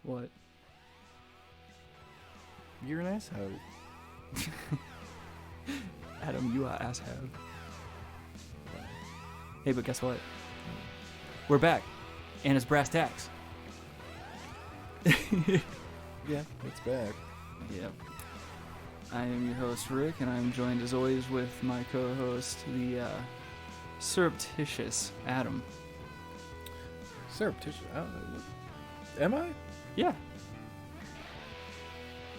What? You're an asshole. Adam, you are asshole. Hey, but guess what? We're back. And it's Brass Tacks. Yeah, it's back. Yep. I am your host, Rick, and I'm joined as always with my co-host, the surreptitious Adam. Surreptitious? I don't know. Am I? Yeah.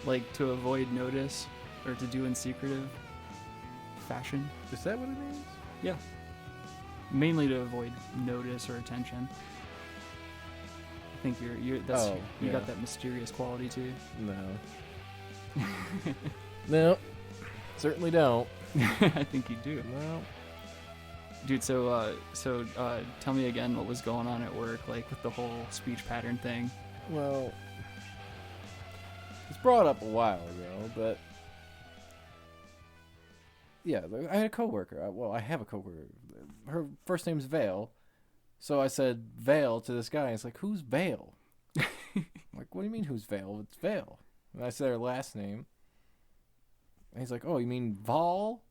Like to avoid notice or to do in secretive fashion. Is that what it means? Yeah. Mainly to avoid notice or attention. I think you got that mysterious quality to you. No. No. Certainly don't. I think you do. No. Dude, so tell me again what was going on at work, like with the whole speech pattern thing. Well, it's brought up a while ago, but yeah, I had a coworker. I have a coworker. Her first name's Vale, so I said Vale to this guy. And it's like, who's Vale? I'm like, what do you mean who's Vale? It's Vale. And I said her last name. And he's like, oh, you mean Val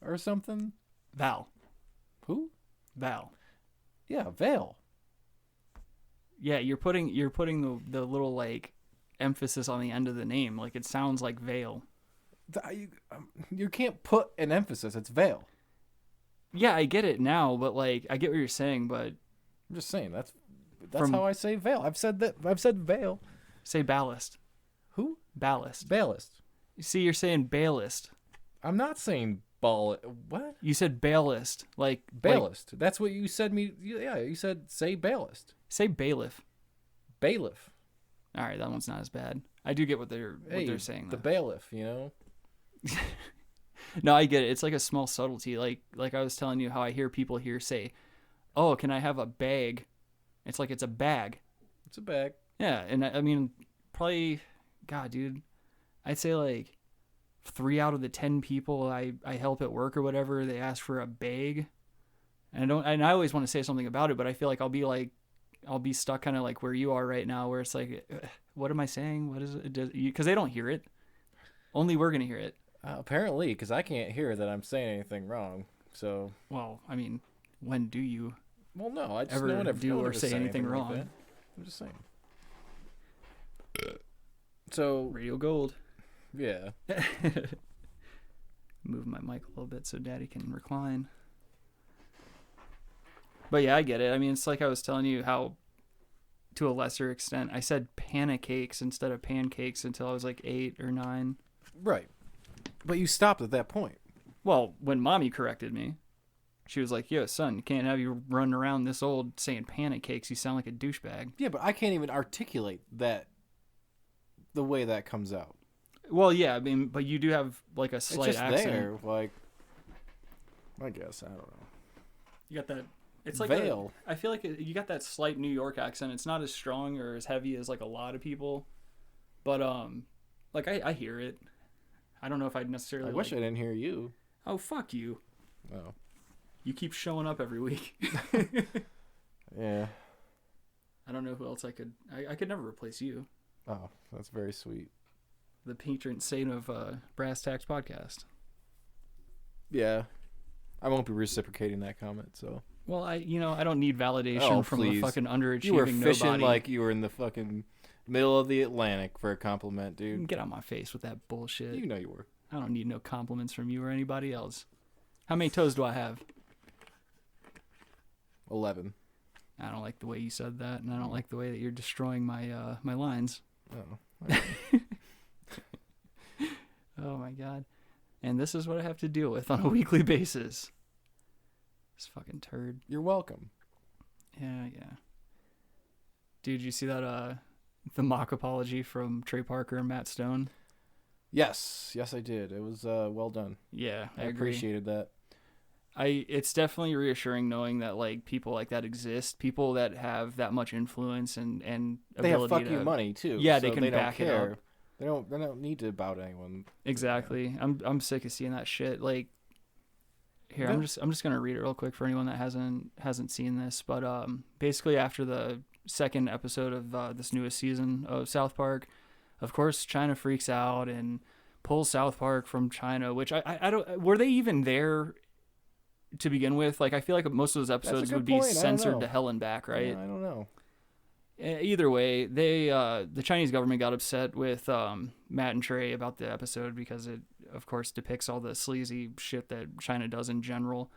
or something? Val. Who? Val. Yeah, Vale. Yeah, you're putting the little like emphasis on the end of the name, like it sounds like Vale. You can't put an emphasis. It's Vale. Yeah, I get it now, but like I get what you're saying, but I'm just saying that's how I say Vale. I've said Vale. Say ballast. Who? Ballast. Ballast. You see, you're saying ballast. I'm not saying ball. What? You said ballast, like ballast. That's what you said. Yeah, you said say ballast. Say bailiff. Bailiff. All right, that one's not as bad. I do get what they're saying. The though. bailiff, you know. No, I get it. It's like a small subtlety. Like I was telling you how I hear people here say, "Oh, can I have a bag?" It's like it's a bag. It's a bag. Yeah, and I mean, probably, God, dude, I'd say like 3 out of the 10 people I help at work or whatever, they ask for a bag, and I always want to say something about it, but I feel like I'll be stuck kind of like where you are right now, where it's like, what am I saying? What is it? Because they don't hear it. Only we're gonna hear it. Apparently, because I can't hear that I'm saying anything wrong. So. Well, I mean, when do you? Well, no, I just ever no one ever do or say anything wrong. Like I'm just saying. So. Radio Gold. Yeah. Move my mic a little bit so Daddy can recline. But yeah, I get it. I mean, it's like I was telling you how, to a lesser extent, I said pancakes instead of pancakes until I was like 8 or 9. Right. But you stopped at that point. Well, when Mommy corrected me, she was like, yo, son, you can't have you running around this old saying pancakes. You sound like a douchebag. Yeah, but I can't even articulate that the way that comes out. Well, yeah, I mean, but you do have like a slight it's just accent. There, like, I guess, I don't know. You got that. It's like Vale. I feel like you got that slight New York accent. It's not as strong or as heavy as like a lot of people, but like I hear it. I don't know if I'd necessarily. I wish I didn't hear you. Oh, fuck you. Oh. You keep showing up every week. Yeah. I don't know who else I could never replace you. Oh, that's very sweet. The patron saint of Brass Tacks Podcast. Yeah. I won't be reciprocating that comment, so. Well, I don't need validation from a fucking underachieving You were fishing nobody. like you were in the fucking middle of the Atlantic for a compliment, dude. Get out my face with that bullshit. You know you were. I don't need no compliments from you or anybody else. How many toes do I have? 11. I don't like the way you said that, and I don't like the way that you're destroying my my lines. Oh. Oh my god. And this is what I have to deal with on a weekly basis. This fucking turd. You're welcome. Yeah. Dude, you see that the mock apology from Trey Parker and Matt Stone? Yes, I did. It was well done. Yeah, I agree. appreciated that. It's definitely reassuring knowing that like people like that exist, people that have that much influence and they have ability fuck you money too. Yeah, so they can back it up. They don't need to about anyone. Exactly. I'm sick of seeing that shit. Like, here, Yeah. I'm just gonna read it real quick for anyone that hasn't seen this. But basically after the second episode of this newest season of South Park. Of course, China freaks out and pulls South Park from China, which I don't. Were they even there to begin with? Like, I feel like most of those episodes would be censored to hell and back, right? Yeah, I don't know. Either way, the Chinese government got upset with Matt and Trey about the episode because it, of course, depicts all the sleazy shit that China does in general.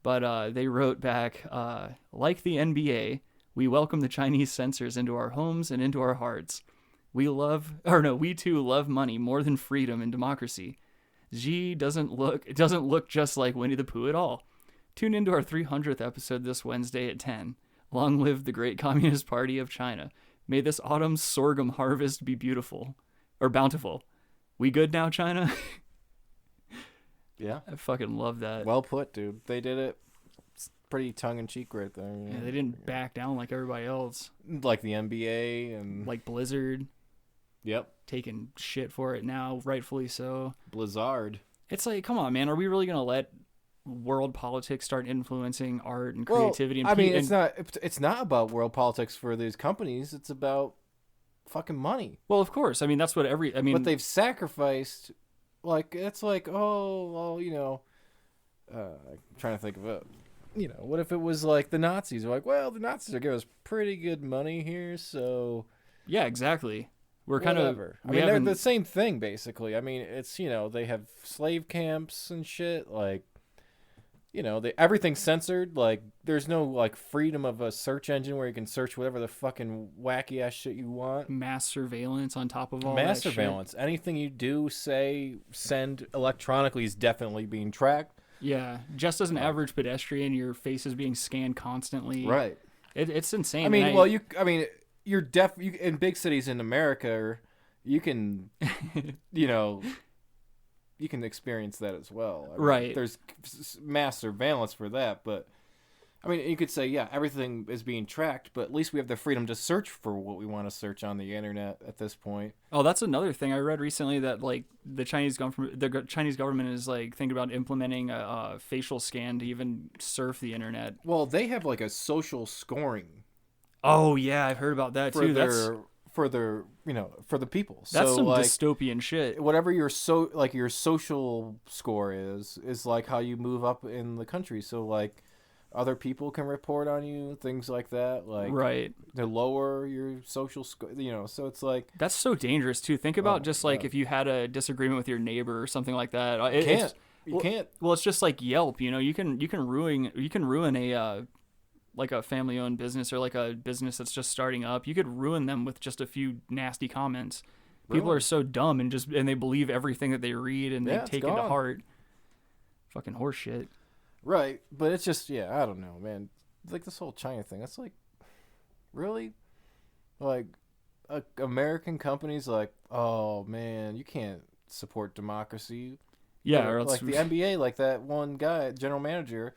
But they wrote back, like the NBA, we welcome the Chinese censors into our homes and into our hearts. We too love money more than freedom and democracy. Xi doesn't look just like Winnie the Pooh at all. Tune into our 300th episode this Wednesday at 10. Long live the great Communist Party of China. May this autumn's sorghum harvest be bountiful. We good now, China? Yeah. I fucking love that. Well put, dude. They did it. It's pretty tongue-in-cheek right there. Yeah, they didn't back down like everybody else. Like the NBA and... Like Blizzard. Yep. Taking shit for it now, rightfully so. Blizzard. It's like, come on, man. Are we really going to let world politics start influencing art and creativity? Well, I mean, it's not about world politics for these companies. It's about fucking money. Well, of course. I mean, that's what but they've sacrificed. Like, it's like, oh, well, I'm trying to think of it. What if it was like the Nazis? They're like, well, the Nazis are giving us pretty good money here, so... Yeah, exactly. We're whatever. They're the same thing, basically. I mean, it's, they have slave camps and shit, like... everything's censored. Like, there's no, like, freedom of a search engine where you can search whatever the fucking wacky-ass shit you want. Mass surveillance on top of all Mass that surveillance. shit. Anything you do, say, send electronically is definitely being tracked. Yeah. Just as an average pedestrian, your face is being scanned constantly. Right. It's insane. I mean, you're in big cities in America, you can, you can experience that as well. Right. There's mass surveillance for that, but I mean, you could say, yeah, everything is being tracked, but at least we have the freedom to search for what we want to search on the internet at this point. Oh, that's another thing I read recently, that like the Chinese government is like thinking about implementing a facial scan to even surf the internet. Well, they have like a social scoring. Oh yeah, I've heard about that too. For the people. That's some like, dystopian shit. Whatever your social score is like how you move up in the country. So like other people can report on you, things like that. Like right. To lower your social score, so it's like that's so dangerous too. Think about if you had a disagreement with your neighbor or something like that. You can't. Well, it's just like Yelp, you can ruin a like a family-owned business or like a business that's just starting up. You could ruin them with just a few nasty comments. Really? People are so dumb and they believe everything that they read and they take it to heart. Fucking horse shit. Right, but it's just, I don't know, man. Like this whole China thing, that's like, really? Like, American companies like, oh man, you can't support democracy. Yeah, or like the NBA, like that one guy, general manager.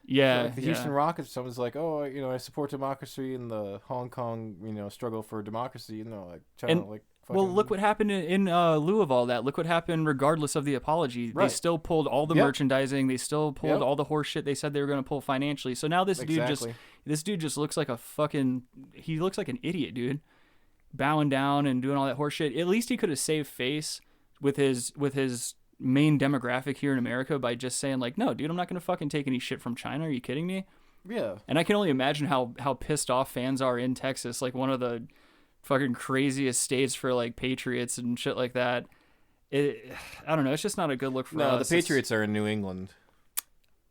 Yeah, like the Houston Rockets. Someone's like, "Oh, I support democracy in the Hong Kong, struggle for democracy." Like China, like. Fucking... Well, look what happened in lieu of all that. Look what happened, regardless of the apology. Right. They still pulled all the merchandising. They still pulled all the horse shit they said they were going to pull financially. So now this dude just looks like he looks like an idiot, dude. Bowing down and doing all that horse shit. At least he could have saved face with his main demographic here in America by just saying like, no, dude, I'm not going to fucking take any shit from China. Are you kidding me? Yeah. And I can only imagine how pissed off fans are in Texas, like one of the fucking craziest states for like Patriots and shit like that. I don't know. It's just not a good look for us. No, the Patriots are in New England.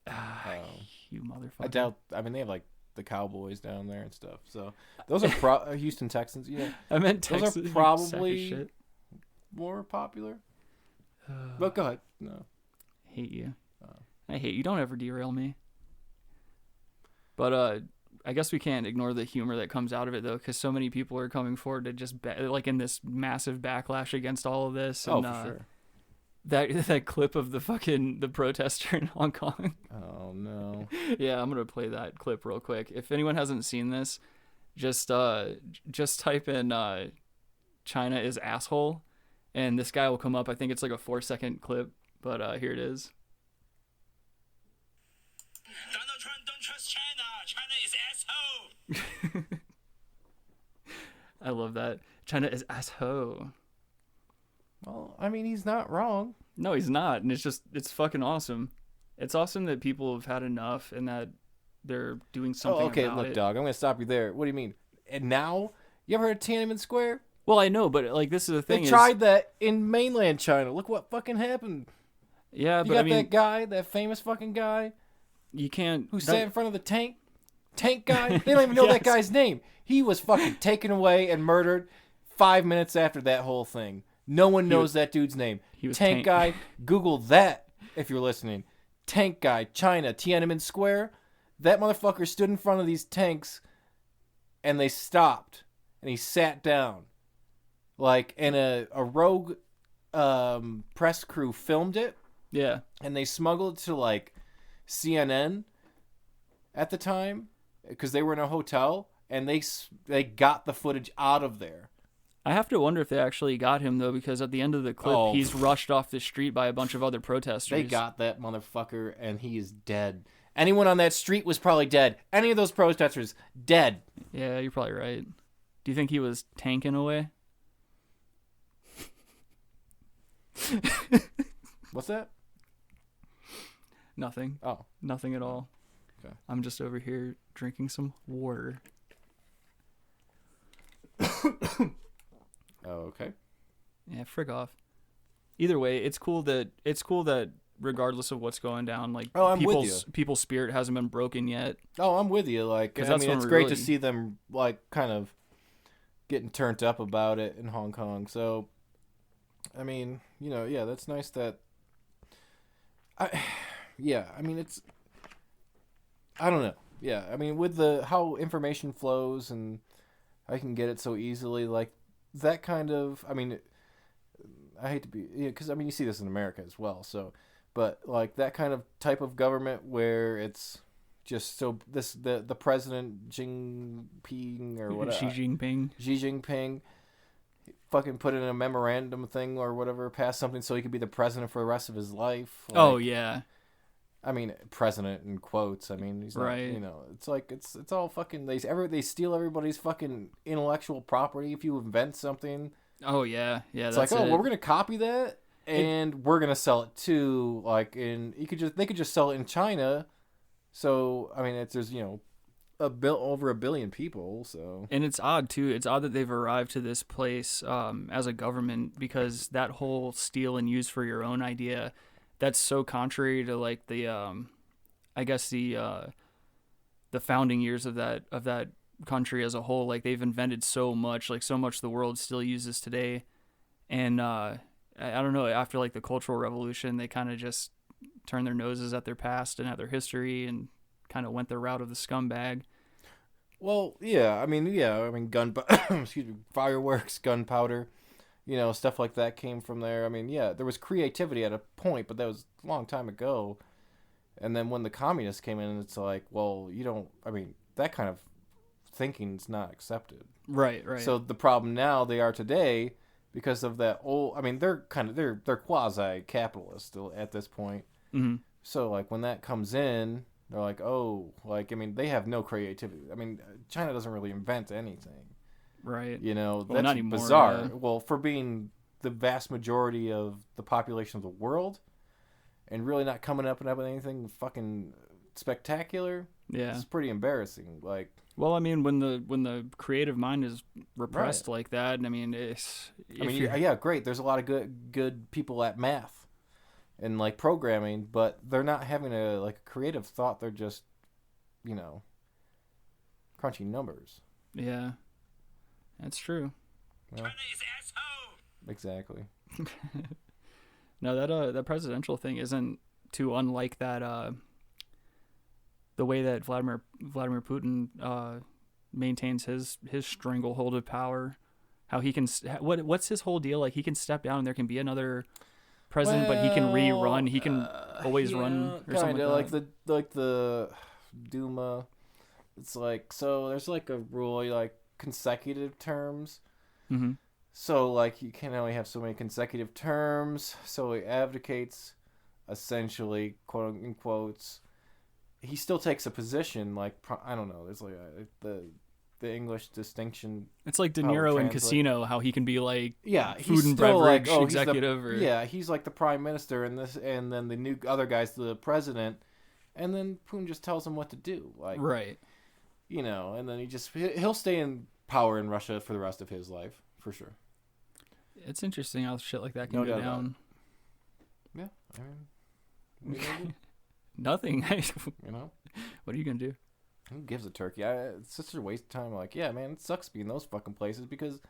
You motherfucker. I doubt. I mean, they have like the Cowboys down there and stuff. So those are Houston Texans. Yeah, I meant Texas. Those are probably more popular. But go ahead. No. Hate you. I hate you. Don't ever derail me. But I guess we can't ignore the humor that comes out of it, though, because so many people are coming forward to just like in this massive backlash against all of this. And, for sure. That clip of the protester in Hong Kong. Oh no. Yeah, I'm gonna play that clip real quick. If anyone hasn't seen this, just type in China is asshole. And this guy will come up. I think it's like a 4-second clip, but here it is. Donald Trump, don't trust China. China is asshole. I love that. China is asshole. Well, I mean, he's not wrong. No, he's not. And it's fucking awesome. It's awesome that people have had enough and that they're doing something about it. Okay, look, dog, I'm going to stop you there. What do you mean? And now? You ever heard of Tiananmen Square? Well, I know, but like this is the thing. They tried that in mainland China. Look what fucking happened. Yeah, you but got I mean, that guy, that famous fucking guy, you can't. who sat in front of the tank guy. They don't even know that guy's name. He was fucking taken away and murdered 5 minutes after that whole thing. No one knows that dude's name. He was tank guy. Google that if you're listening. Tank guy, China, Tiananmen Square. That motherfucker stood in front of these tanks, and they stopped, and he sat down. Like, and a rogue press crew filmed it. Yeah. And they smuggled it to, like, CNN at the time, because they were in a hotel, and they got the footage out of there. I have to wonder if they actually got him, though, because at the end of the clip, he's rushed off the street by a bunch of other protesters. They got that motherfucker, and he is dead. Anyone on that street was probably dead. Any of those protesters, dead. Yeah, you're probably right. Do you think he was tanking away? What's that? Nothing. Oh. Nothing at all. Okay. I'm just over here drinking some water. Oh, okay. Yeah, frick off. Either way, it's cool that regardless of what's going down, like people's spirit hasn't been broken yet. Oh, I'm with you. Like, I mean, it's great to see them like kind of getting turned up about it in Hong Kong. So, I mean, you know, yeah, that's nice that. I mean, it's. I don't know. Yeah, I mean, with how information flows and I can get it so easily, like that kind of. I mean, I hate to be, because I mean, you see this in America as well. So, but like that kind of type of government where it's just so the president Xi Jinping or whatever Xi Jinping fucking put in a memorandum thing or whatever, pass something so he could be the president for the rest of his life. Like, oh yeah. I mean, president in quotes. I mean, he's not, right. You know, it's like it's all fucking. They steal everybody's fucking intellectual property if you invent something. Oh yeah. It's like, well, we're gonna copy that and we're gonna sell it too. Like, they could just sell it in China. So I mean, there's over 1 billion people. So and it's odd too. It's odd that they've arrived to this place as a government, because that whole steal and use for your own idea. That's so contrary to like the I guess the founding years of that country as a whole. Like they've invented so much the world still uses today. And I don't know, after like the Cultural Revolution, they kind of just turned their noses at their past and at their history and kind of went the route of the scumbag. Well, I mean fireworks, gunpowder. Stuff like that came from there. I mean, there was creativity at a point, but that was a long time ago. And then when the communists came in, it's like, well, that kind of thinking's not accepted. Right. So the problem now they are today because of that old. I mean, they're quasi-capitalist still at this point. Mm-hmm. So like when that comes in, they're like, they have no creativity. I mean, China doesn't really invent anything. Right. That's not anymore, bizarre. yeah. Well, for being the vast majority of the population of the world and really not coming up with anything fucking spectacular. Yeah. It's pretty embarrassing. Like, well, I mean, when the creative mind is repressed like that, I mean, great. There's a lot of good people at math and like programming, but they're not having a creative thought. They're just, crunching numbers. Yeah. That's true. Well, exactly. No, that presidential thing isn't too unlike that. The way that Vladimir Putin maintains his stranglehold of power, how he can what's his whole deal? Like he can step down and there can be another president, but he can rerun. He can always run or something like that. like the Duma. It's like, so there's like a rule like consecutive terms. Mm-hmm. So like you can only have so many consecutive terms. So he abdicates, essentially, quote unquote. He still takes a position. Like, I don't know. There's like the the English distinction. It's like De how it Niro in translates. Casino, how he can be like Yeah, food he's and still beverage like, executive. he's like the prime minister and this, and then the new other guy's the president, and then Putin just tells him what to do, like right. And then he'll stay in power in Russia for the rest of his life for sure. It's interesting how shit like that can No go doubt about down. Yeah, I mean, what are you gonna do? Nothing. What are you gonna do? Who gives a turkey? It's such a waste of time. Like, yeah, man, it sucks being those fucking places because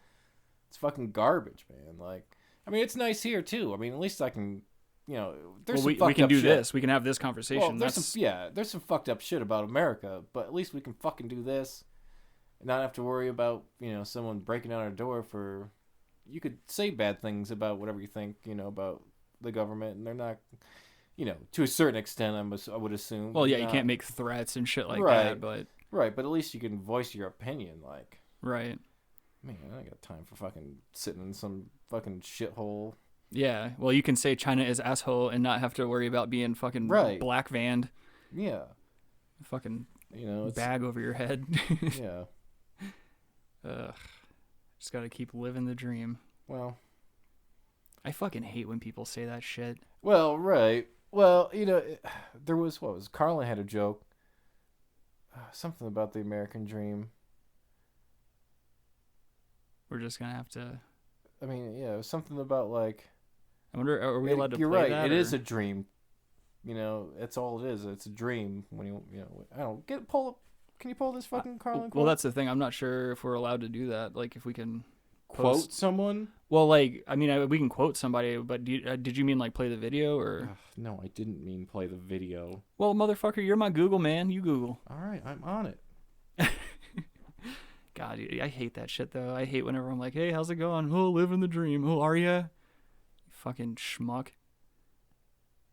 it's fucking garbage, man. Like, I mean, it's nice here too. I mean, at least I can, there's some we fucked can up do shit. this. We can have this conversation. Well, there's some fucked up shit about America, but at least we can fucking do this and not have to worry about, someone breaking down our door for. You could say bad things about whatever you think, about the government, and they're not, to a certain extent, I would assume. Well, yeah, you can't make threats and shit like Right. that, but Right, but at least you can voice your opinion, like. right. Man, I ain't got time for fucking sitting in some fucking shithole. Yeah, well, you can say China is asshole and not have to worry about being fucking Right. black vanned, Yeah. fucking It's, bag over your head. yeah. Ugh. Just gotta keep living the dream. Well, I fucking hate when people say that shit. right. Well, there was, Carlin had a joke. Something about the American dream. We're just gonna have to. I mean, yeah, it was something about like. I wonder, are we allowed to You're play right. that? It is a dream. It's all it is. It's a dream. When I don't pull up. Can you pull this fucking Carlin quote? Well, that's the thing. I'm not sure if we're allowed to do that. Like, if we can quote someone. Well, like, I mean, we can quote somebody, but did you mean like play the video or? No, I didn't mean play the video. Well, motherfucker, you're my Google man. You Google. All right, I'm on it. God, I hate that shit though. I hate whenever I'm like, "Hey, how's it going? Oh, living the dream. Oh, are ya? Fucking schmuck."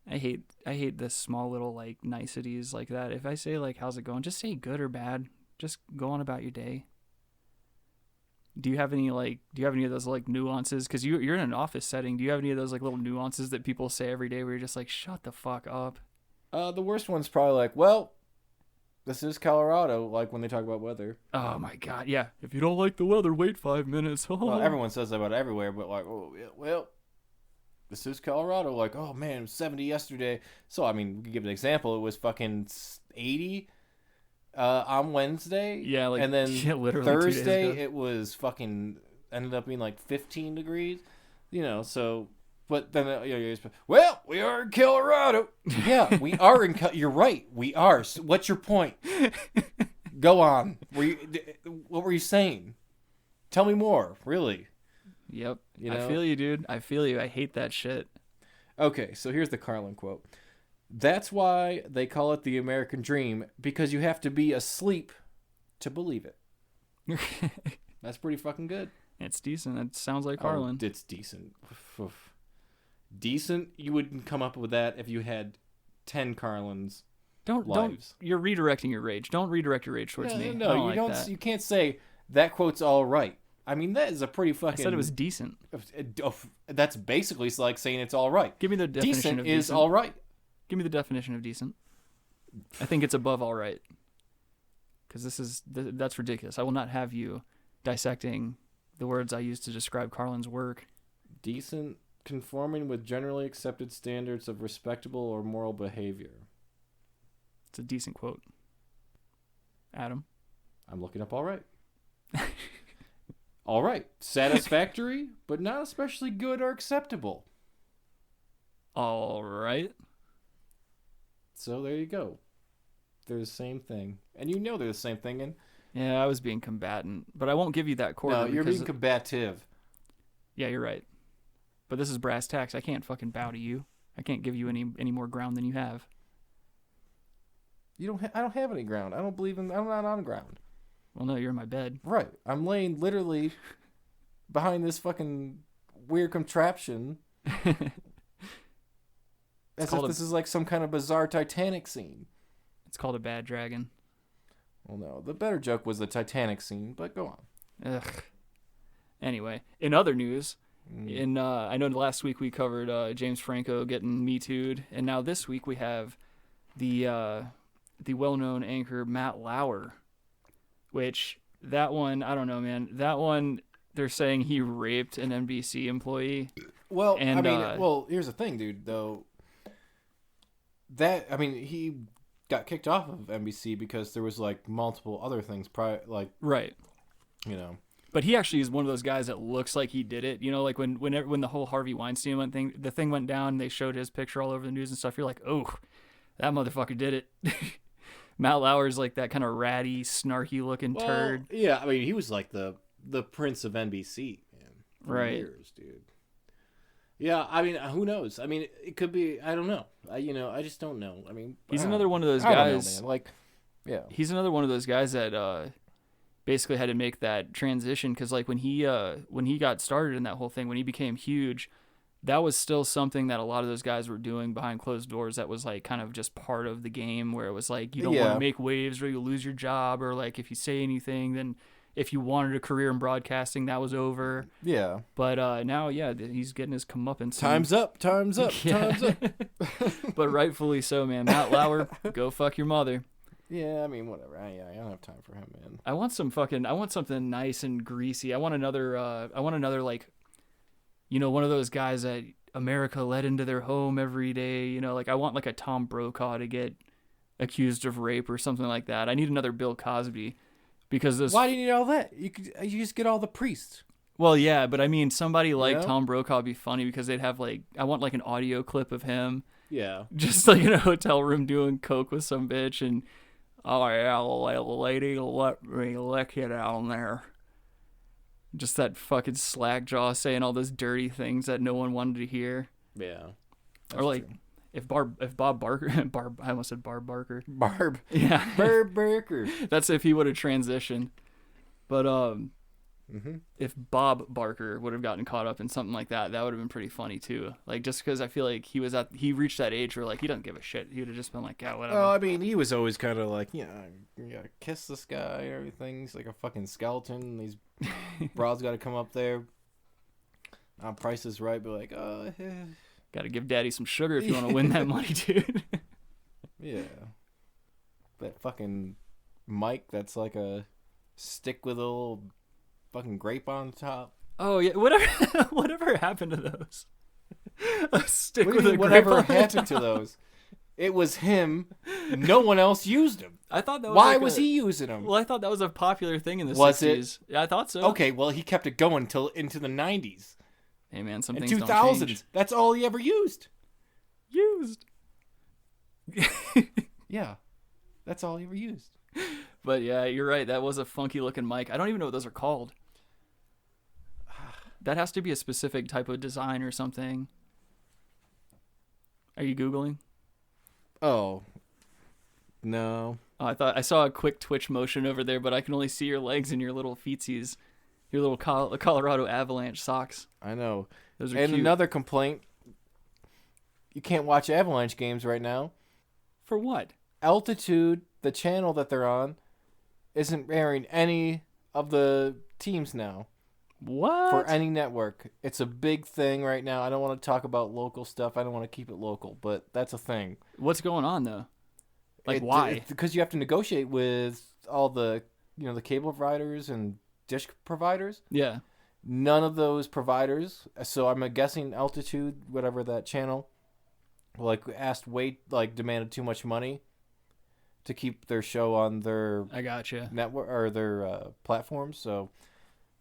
I hate the small little like niceties like that. If I say like, "How's it going?" just say good or bad. Just go on about your day. Do you have any of those like nuances? Because you're in an office setting. Do you have any of those like little nuances that people say every day where you're just like, shut the fuck up? The worst one's probably like, well, this is Colorado, like when they talk about weather. Oh my god, yeah. If you don't like the weather, wait 5 minutes. Well, everyone says that about everywhere, but like, oh, yeah, well, this is Colorado. Like, oh man, it was 70 yesterday. So, I mean, we could give an example. It was fucking 80 on Wednesday. Yeah, like, and then literally Thursday 2 days ago. it was fucking ended up being like 15 degrees. So. But then, well, we are in Colorado. Yeah, we are in. You're right. We are. So what's your point? Go on. What were you saying? Tell me more. Really. Yep. I feel you, dude. I feel you. I hate that shit. Okay, so here's the Carlin quote. That's why they call it the American dream, because you have to be asleep to believe it. That's pretty fucking good. It's decent. It sounds like Carlin. Oh, it's decent. Decent, you wouldn't come up with that if you had 10 Carlins. Don't. You're redirecting your rage. Don't redirect your rage towards me. No, you don't. That. You can't say that quote's all right. I mean, that is a pretty fucking. I said it was decent. That's basically like saying it's all right. Give me the definition decent of decent. is all right. Give me the definition of decent. I think it's above all right. Because that's ridiculous. I will not have you dissecting the words I use to describe Carlin's work. Decent. Conforming with generally accepted standards of respectable or moral behavior. It's a decent quote. Adam? I'm looking up all right. All right. Satisfactory, but not especially good or acceptable. All right. So there you go. They're the same thing. And they're the same thing. And yeah, I was being combatant, but I won't give you that quarter. No, you're being combative. Yeah, you're right. But this is Brass Tacks. I can't fucking bow to you. I can't give you any more ground than you have. I don't have any ground. I'm not on ground. Well, no, you're in my bed. Right. I'm laying literally behind this fucking weird contraption. As if this is like some kind of bizarre Titanic scene. It's called a bad dragon. Well, no. The better joke was the Titanic scene, but go on. Ugh. Anyway, in other news... I know last week we covered James Franco getting Me Too'd, and now this week we have the well-known anchor Matt Lauer, which that one, I don't know, man. That one, they're saying he raped an NBC employee. Well, And, I mean, well, here's the thing, dude. Though he got kicked off of NBC because there was like multiple other things, right. You know. But he actually is one of those guys that looks like he did it. You know, like when the whole Harvey Weinstein the thing went down, they showed his picture all over the news and stuff. You're like, oh, that motherfucker did it. Matt Lauer's like that kind of ratty, snarky looking turd. Yeah, I mean, he was like the prince of NBC, man, for right. years, dude. Yeah, I mean, who knows? I mean, it could be. I don't know. I just don't know. I mean, he's another one of those guys. I don't know, man. Like, yeah, he's another one of those guys that basically had to make that transition because, like, when he got started in that whole thing, when he became huge, that was still something that a lot of those guys were doing behind closed doors. That was like kind of just part of the game, where it was like you don't want to make waves or you'll lose your job, or like if you say anything, then if you wanted a career in broadcasting, that was over. Yeah. But now, yeah, he's getting his comeuppance. Time's up. Time's up. But rightfully so, man. Matt Lauer, go fuck your mother. Yeah, I mean, whatever. I don't have time for him, man. I want something nice and greasy. I want another like, you know, one of those guys that America let into their home every day. You know, like I want like a Tom Brokaw to get accused of rape or something like that. I need another Bill Cosby. Because why do you need all that? You just get all the priests. Well, yeah, but I mean, somebody like Tom Brokaw would be funny because they'd have like, I want like an audio clip of him. Yeah. Just like in a hotel room doing coke with some bitch and, oh yeah, lady, let me lick you down there. Just that fucking slack jaw saying all those dirty things that no one wanted to hear. Yeah. Or like, true. If Bob Barker, I almost said Barb Barker. Barb. Yeah. Barb Barker. That's if he would have transitioned. But if Bob Barker would have gotten caught up in something like that, that would have been pretty funny too. Like just because I feel like he reached that age where like he doesn't give a shit. He would have just been like, yeah, whatever. Well, I mean, he was always kind of like, you gotta kiss this guy and everything. He's like a fucking skeleton. These broads got to come up there. Price is right, but like, oh. Got to give daddy some sugar if you want to win that money, dude. Yeah. That fucking mic that's like a stick with a little fucking grape on top. Oh, yeah. Whatever happened to those? A stick with a grape whatever on happened to those? It was him. No one else used them. I thought that was Why was he using them? Well, I thought that was a popular thing in the 60s. Was it? Yeah, I thought so. Okay, well, he kept it going till into the 90s. Hey man, some in things 2000s, don't change. That's all he ever used. Yeah, that's all he ever used. But yeah, you're right. That was a funky looking mic. I don't even know what those are called. That has to be a specific type of design or something. Are you Googling? Oh, no. Oh, I saw a quick twitch motion over there, but I can only see your legs and your little feetsies. Your little Colorado Avalanche socks. I know. Those are and cute. Another complaint, you can't watch Avalanche games right now. For what? Altitude, the channel that they're on, isn't airing any of the teams now. What? For any network. It's a big thing right now. I don't want to talk about local stuff. I don't want to keep it local, but that's a thing. What's going on, though? Like, why? Because you have to negotiate with all the, the cable providers and dish providers. Yeah. None of those providers, so I'm guessing Altitude, whatever that channel, demanded too much money to keep their show on their I gotcha. network or their platforms. So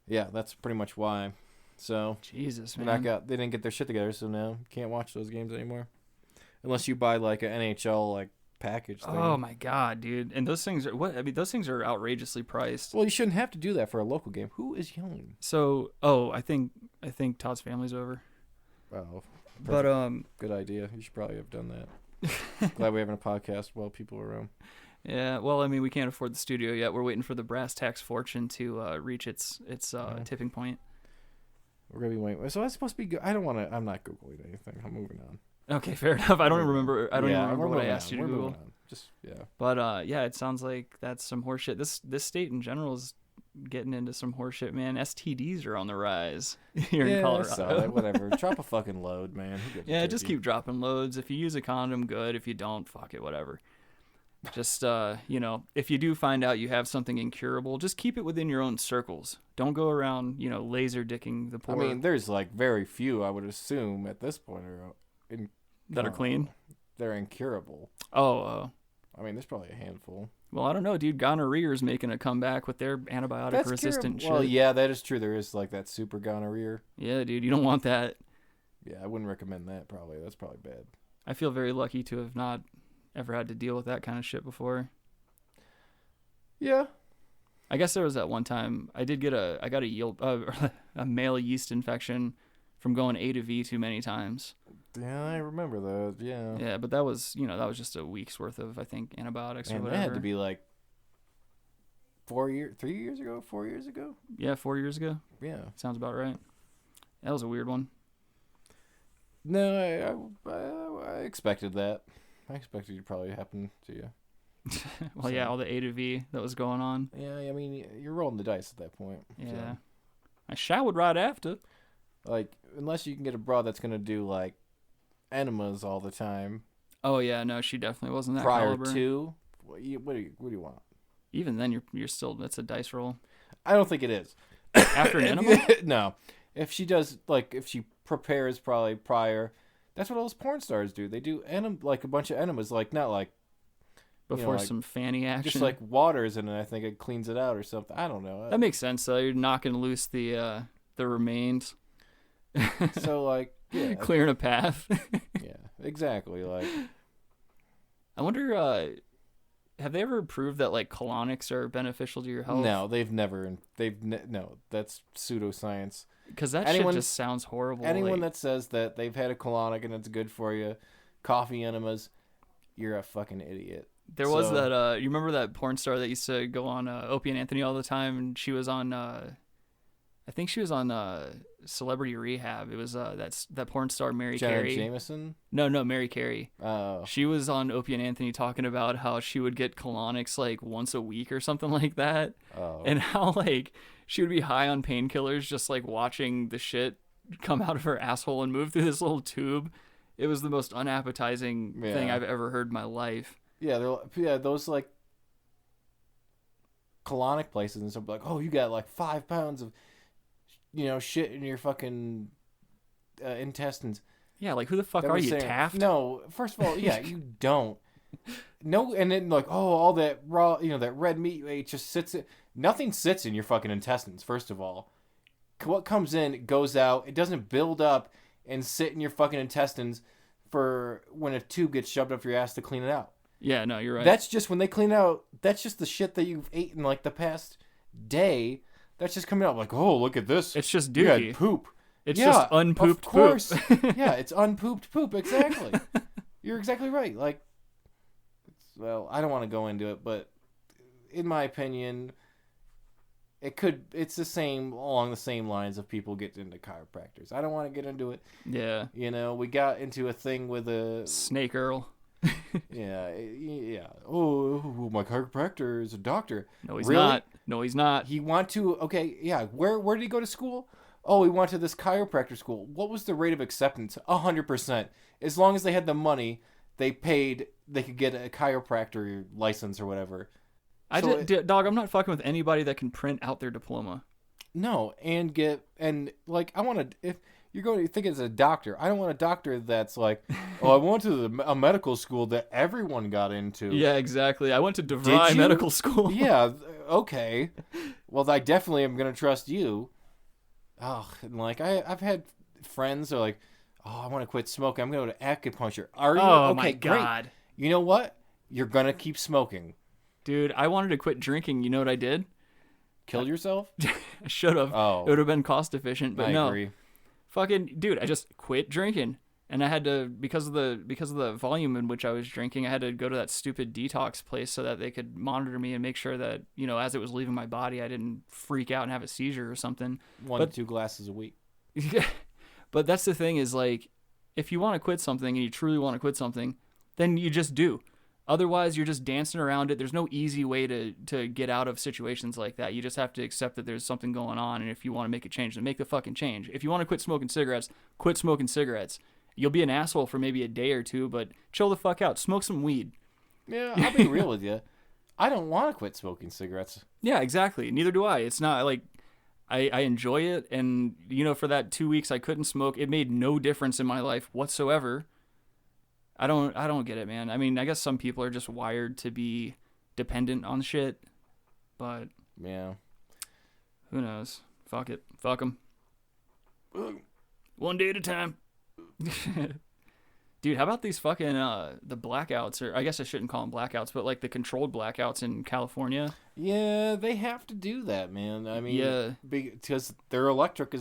yeah, that's pretty much why. So Jesus, man. they didn't get their shit together, so now you can't watch those games anymore unless you buy like an NHL package thing. Oh my god, dude! And those things are those things are outrageously priced. Well, you shouldn't have to do that for a local game. Who is yelling? So, I think Todd's family's over. Oh, but good idea. You should probably have done that. Glad we're having a podcast while people are around. Yeah, well, I mean, we can't afford the studio yet. We're waiting for the Brass Tacks fortune to reach its tipping point. We're gonna be waiting. So that's supposed to be good. I'm not googling anything. I'm moving on. Okay, fair enough. I don't even remember what I asked you to Google. Google. Just yeah. But yeah, it sounds like that's some horseshit. This state in general is getting into some horseshit, man. STDs are on the rise here in Colorado. Whatever. Drop a fucking load, man. Yeah, just keep dropping loads. If you use a condom, good. If you don't, fuck it, whatever. Just, if you do find out you have something incurable, just keep it within your own circles. Don't go around, laser dicking the poor. I mean, there's like very few, I would assume, at this point that are clean. They're incurable. Oh. I mean, there's probably a handful. Well, I don't know, dude. Gonorrhea is making a comeback with their antibiotic-resistant shit. Well, yeah, that is true. There is like that super gonorrhea. Yeah, dude. You don't want that. Yeah, I wouldn't recommend that, probably. That's probably bad. I feel very lucky to have not ever had to deal with that kind of shit before. Yeah. I guess there was that one time I got a male yeast infection from going A to V too many times. Yeah, I remember those. Yeah. Yeah, but that was just a week's worth of, I think, antibiotics or whatever. That had to be like 4 years ago. Yeah, 4 years ago. Yeah. Sounds about right. That was a weird one. No, I expected that. I expected it to probably happen to you. Well, yeah, all the A to V that was going on. Yeah, I mean, you're rolling the dice at that point. Yeah. So. I showered right after. Like, unless you can get a broad that's going to do, like, enemas all the time. Oh, yeah, no, she definitely wasn't that prior caliber. to. What do you want? Even then, you're still, that's a dice roll. I don't think it is. After an enema? No. If she does, like, if she prepares probably prior, that's what all those porn stars do. They do, like, a bunch of enemas, like, not like, before like, some fanny action. Just like waters in it, I think it cleans it out or something. I don't know. That makes sense, though. You're knocking loose the remains. So, like, yeah. Clearing a path. Yeah, exactly. Like, I wonder, have they ever proved that, like, colonics are beneficial to your health? No, no, that's pseudoscience. Because that shit just sounds horrible. Anyone that says that they've had a colonic and it's good for you, coffee enemas, you're a fucking idiot. There was that, you remember that porn star that used to go on Opie and Anthony all the time, and she was on, I think she was on Celebrity Rehab. It was that porn star Mary Carey. Jameson? No, Mary Carey. Oh. She was on Opie and Anthony talking about how she would get colonics like once a week or something like that. Oh. And how like she would be high on painkillers just like watching the shit come out of her asshole and move through this little tube. It was the most unappetizing thing I've ever heard in my life. Yeah, those like colonic places and stuff like, oh, you got like 5 pounds of, shit in your fucking intestines. Yeah, like who the fuck are you, Taft? No, first of all, yeah, you don't. No, and then like, oh, all that raw, that red meat you ate just sits in. Nothing sits in your fucking intestines. First of all, what comes in goes out. It doesn't build up and sit in your fucking intestines for when a tube gets shoved up your ass to clean it out. Yeah, no, you're right. That's just when they clean out. That's just the shit that you've eaten like the past day. That's just coming out like, oh, look at this. It's just dookie. dookie. You had poop. It's just unpooped of course. poop. Yeah, it's unpooped poop. Exactly. You're exactly right. Like, well, I don't want to go into it, but in my opinion, it's along the same lines of people getting into chiropractors. I don't want to get into it. Yeah. We got into a thing with a Snake Earl. Yeah. Oh, my chiropractor is a doctor. No, he's really? not. No, he's not. He went to, okay, yeah. Where did he go to school? Oh, he went to this chiropractor school. What was the rate of acceptance? 100%. As long as they had the money, they could get a chiropractor license or whatever. Dog, I'm not fucking with anybody that can print out their diploma. No, I want to, if you're going to think as a doctor, I don't want a doctor that's like, oh, I went to a medical school that everyone got into. Yeah, exactly. I went to DeVry Medical School. Yeah, okay. Well, I definitely am going to trust you. Oh, and like, I've had friends that are like, oh, I want to quit smoking. I'm going to go to acupuncture. Are you? Oh, okay, my God. Great. You know what? You're going to keep smoking. Dude, I wanted to quit drinking. You know what I did? Killed yourself? I should have. Oh. It would have been cost efficient, but no. I agree. Fucking, dude, I just quit drinking. And I had to, because of the volume in which I was drinking, I had to go to that stupid detox place so that they could monitor me and make sure that, as it was leaving my body, I didn't freak out and have a seizure or something. 1 to 2 glasses a week. But that's the thing is, like, if you want to quit something and you truly want to quit something, then you just do. Otherwise, you're just dancing around it. There's no easy way to get out of situations like that. You just have to accept that there's something going on, and if you want to make a change, then make the fucking change. If you want to quit smoking cigarettes, quit smoking cigarettes. You'll be an asshole for maybe a day or two, but chill the fuck out. Smoke some weed. Yeah, I'll be real with you. I don't want to quit smoking cigarettes. Yeah, exactly. Neither do I. It's not like I enjoy it, and for that 2 weeks I couldn't smoke, it made no difference in my life whatsoever. I don't get it, man. I mean, I guess some people are just wired to be dependent on shit, but yeah, who knows? Fuck it. Fuck them. One day at a time. Dude, how about these fucking the blackouts, or I guess I shouldn't call them blackouts, but like the controlled blackouts in California? Yeah, they have to do that, man. I mean, yeah, because their electric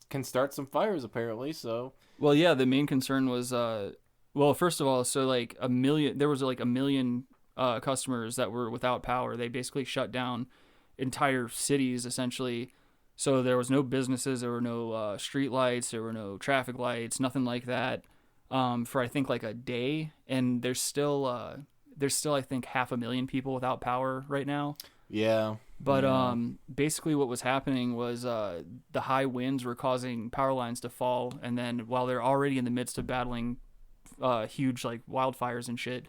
can start some fires apparently. So, well, yeah, the main concern was well, first of all, so like there was like a million customers that were without power. They basically shut down entire cities essentially. So there was no businesses, there were no street lights, there were no traffic lights, nothing like that. For I think like a day, and there's still I think 500,000 people without power right now. Yeah. But basically what was happening was the high winds were causing power lines to fall, and then while they're already in the midst of battling huge like wildfires and shit,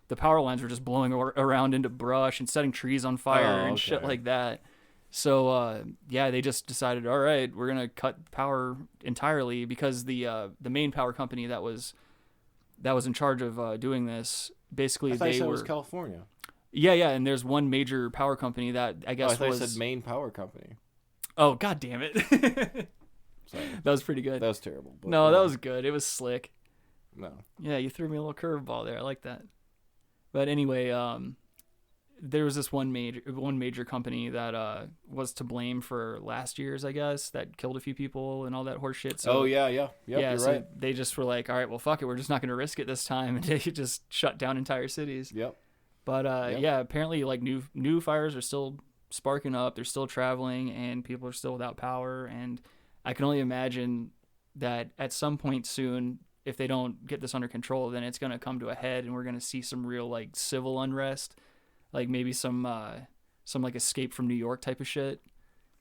the power lines were just blowing around into brush and setting trees on fire and shit like that. So yeah, they just decided, all right, we're gonna cut power entirely, because the main power company that was in charge of doing this, basically I thought it was California. Yeah, and there's one major power company that I guess I thought you said main power company. Oh, god damn it. Sorry. That was pretty good. That was terrible. No, that was good. It was slick. No. Yeah, you threw me a little curveball there. I like that. But anyway, there was this one major company that was to blame for last year's, I guess, that killed a few people and all that horse shit. So, yeah, you're so right. they just were like, all right, well, fuck it, we're just not going to risk it this time, and they just shut down entire cities. Yep. But yeah, apparently like new fires are still sparking up. They're still traveling, and people are still without power. And I can only imagine that at some point soon, if they don't get this under control, then it's going to come to a head, and we're going to see some real like civil unrest. Like maybe some like Escape from New York type of shit.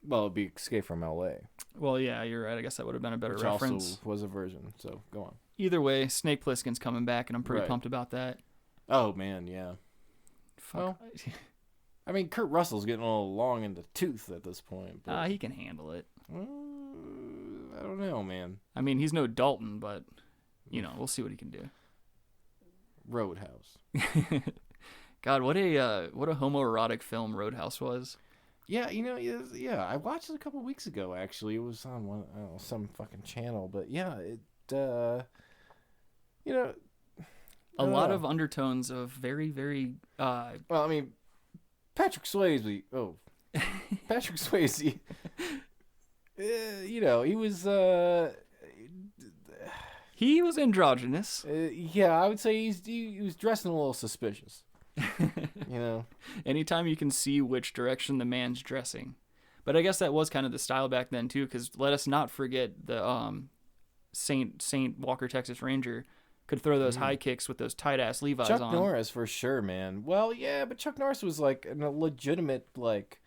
Well, it'd be Escape from L.A. Well, yeah, you're right. I guess that would have been a better Which reference. also was a version, so go on. Either way, Snake Plissken's coming back, and I'm pretty pumped about that. Oh, man, yeah. Fuck. Well, I mean, Kurt Russell's getting a little long in the tooth at this point. He can handle it. I don't know, man. I mean, he's no Dalton, but, we'll see what he can do. Roadhouse. God, what a homoerotic film Roadhouse was. Yeah, I watched it a couple weeks ago. Actually, it was on some fucking channel. But yeah, a lot of undertones of very, very. Well, I mean, Patrick Swayze. Oh, Patrick Swayze. He was. He was androgynous. Yeah, I would say he was dressing a little suspicious. Anytime you can see which direction the man's dressing. But I guess that was kind of the style back then too, because let us not forget the Saint Walker Texas Ranger could throw those high kicks with those tight ass Levi's on. Chuck Norris for sure, man. Well, yeah, but Chuck Norris was like a legitimate like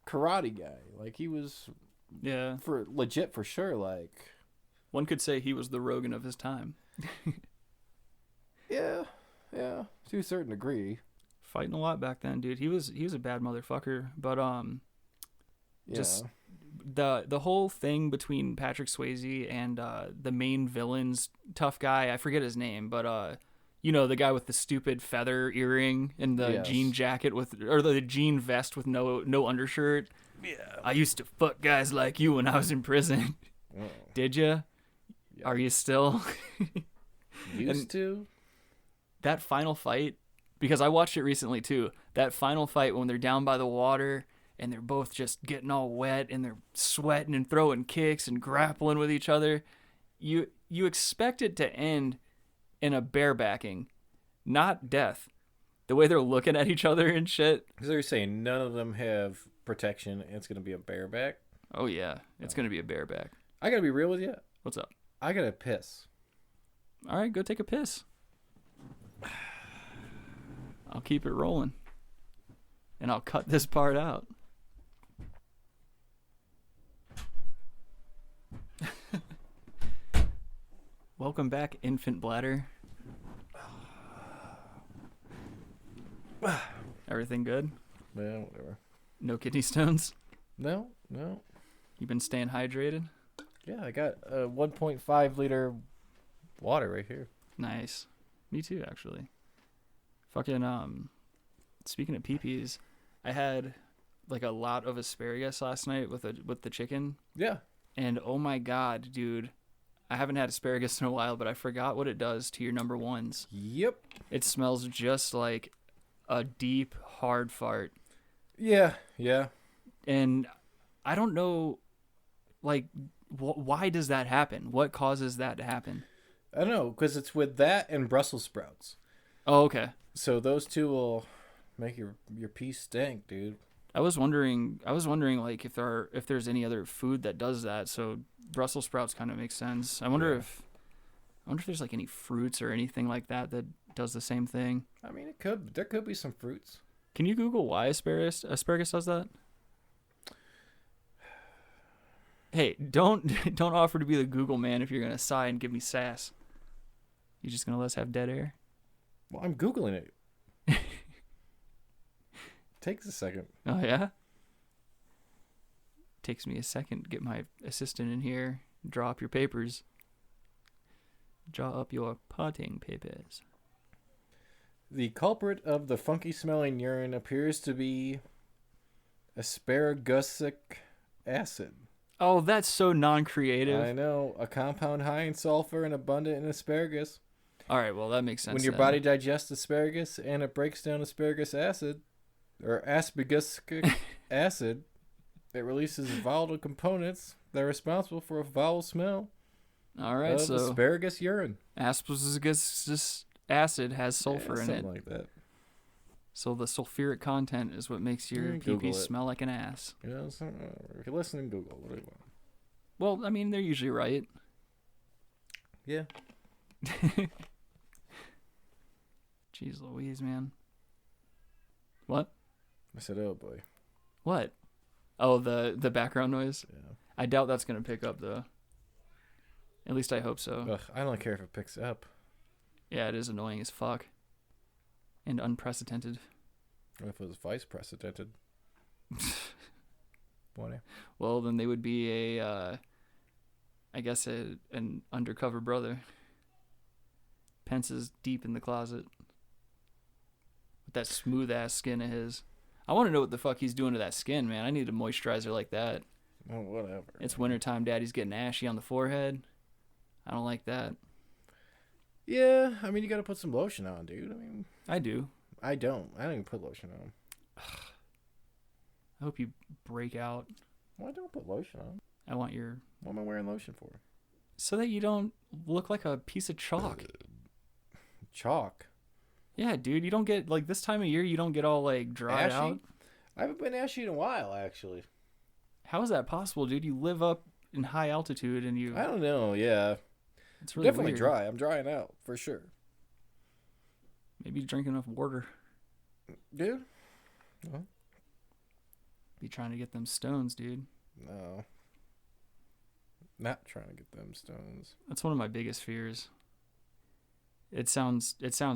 karate guy. Like he was for sure. Like one could say he was the Rogan of his time. Yeah, to a certain degree. Fighting a lot back then, dude. He was a bad motherfucker, but just the whole thing between Patrick Swayze and the main villain's tough guy, I forget his name, but the guy with the stupid feather earring and the jean jacket or the jean vest with no undershirt. Yeah. I used to fuck guys like you when I was in prison. Oh. Did you? Yeah. Are you still? Used to? That final fight, because I watched it recently too, that final fight when they're down by the water and they're both just getting all wet and they're sweating and throwing kicks and grappling with each other, you expect it to end in a barebacking, not death. The way they're looking at each other and shit. So you're saying none of them have protection and it's going to be a bareback? Oh yeah, it's going to be a bareback. I got to be real with you. What's up? I got to piss. All right, go take a piss. I'll keep it rolling. And I'll cut this part out. Welcome back, infant bladder. Everything good? Yeah, whatever. No kidney stones? No. You been staying hydrated? Yeah, I got a 1.5 liter water right here. Nice. Me too, actually. Fucking, speaking of pee-pees, I had like a lot of asparagus last night with the chicken. Yeah. And oh my God, dude. I haven't had asparagus in a while, but I forgot what it does to your number ones. Yep. It smells just like a deep, hard fart. Yeah. And I don't know, like, why does that happen? What causes that to happen? I don't know, because it's with that and Brussels sprouts. Oh, okay. So those two will make your pee stink, dude. I was wondering like if there's any other food that does that. So Brussels sprouts kind of makes sense. I wonder if there's like any fruits or anything like that does the same thing. I mean, there could be some fruits. Can you Google why asparagus does that? Hey, don't offer to be the Google man if you're gonna sigh and give me sass. You just gonna let us have dead air? Well, I'm Googling it. Takes a second. Oh yeah. Takes me a second to get my assistant in here. Draw up your papers. Draw up your potting papers. The culprit of the funky smelling urine appears to be Asparagusic acid. Oh, that's so non-creative. I know, a compound high in sulfur and abundant in asparagus. All right, well that makes sense. When your body digests asparagus and it breaks down asparagus acid or asparagusic acid, it releases volatile components that are responsible for a foul smell. All right, so asparagus urine. Asparagus acid has sulfur in it. Something like that. So the sulfuric content is what makes your pee-pee smell like an ass. You know, if you're listening, Google. What do you want? Well, I mean, they're usually right. Yeah. Jeez Louise, man. What? I said, oh boy. What? Oh, the background noise? Yeah. I doubt that's going to pick up, though. At least I hope so. Ugh, I don't care if it picks up. Yeah, it is annoying as fuck. And unprecedented. What if it was vice precedented? What? Well, then they would be an undercover brother. Pence is deep in the closet. With that smooth ass skin of his. I want to know what the fuck he's doing to that skin, man. I need a moisturizer like that. Oh, whatever. It's wintertime, daddy's getting ashy on the forehead. I don't like that. Yeah, I mean, you gotta put some lotion on, dude. I mean, I do. I don't even put lotion on. I hope you break out. Why don't put lotion on? I want your... What am I wearing lotion for? So that you don't look like a piece of chalk. Chalk? Yeah, dude, you don't get, like, this time of year, you don't get all, like, dried ashy? out. I haven't been ashy in a while, actually. How is that possible, dude? You live up in high altitude and you... I don't know, yeah. It's really definitely weird. dry. I'm drying out, for sure. Maybe you drink enough water. Dude? No. Be trying to get them stones, dude. No. Not trying to get them stones. That's one of my biggest fears. It sounds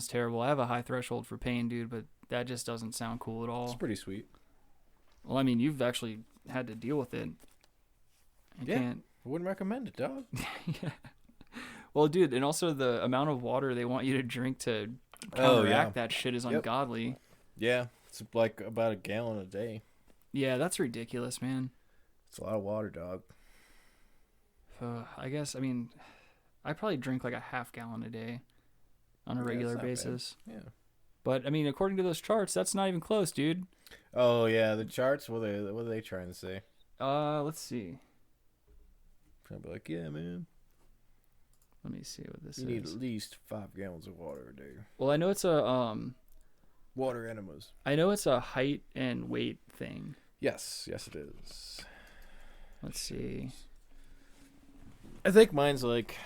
terrible. I have a high threshold for pain, dude, but that just doesn't sound cool at all. It's pretty sweet. Well, I mean, you've actually had to deal with it. I wouldn't recommend it, dog. Yeah. Well, dude, and also the amount of water they want you to drink to counteract that shit is ungodly. Yeah, it's like about a gallon a day. Yeah, that's ridiculous, man. It's a lot of water, dog. I guess, I mean, I probably drink like a half gallon a day on a regular basis. Bad. Yeah. But, I mean, according to those charts, that's not even close, dude. Oh, yeah, the charts, what are they trying to say? Let's see. Trying to be like, yeah, man. Let me see what this is. You need at least 5 gallons of water a day. Well, I know it's a, Water enemas. I know it's a height and weight thing. Yes, it is. Let's see. I think mine's like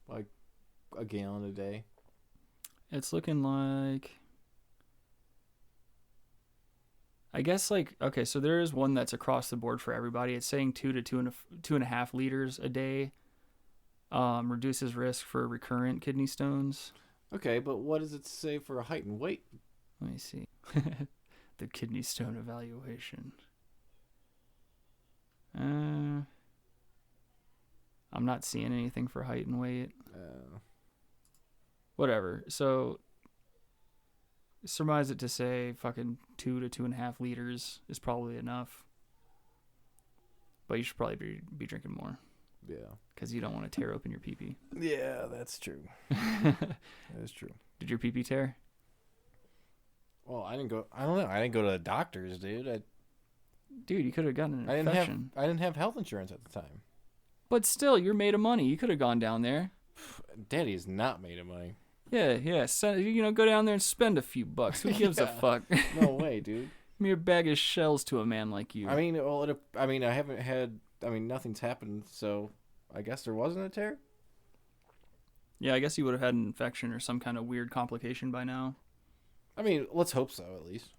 a gallon a day. It's looking like, I guess, like, okay, so there is one that's across the board for everybody. It's saying 2 to 2.5 liters a day reduces risk for recurrent kidney stones. Okay, but what does it say for a height and weight? Let me see. The kidney stone evaluation. I'm not seeing anything for height and weight. Whatever. So, surmise it to say fucking 2 to 2.5 liters is probably enough. But you should probably be drinking more. Yeah. Because you don't want to tear open your pee-pee. Yeah, that's true. That is true. Did your pee-pee tear? Well, I don't know. I didn't go to the doctors, dude. Dude, you could have gotten an infection. I didn't have health insurance at the time. But still, you're made of money. You could have gone down there. Daddy's not made of money. Yeah. So, go down there and spend a few bucks. Who gives a fuck? No way, dude. Mere bag of shells to a man like you. I mean, I haven't had. Nothing's happened, so I guess there wasn't a tear. Yeah, I guess you would have had an infection or some kind of weird complication by now. I mean, let's hope so, at least.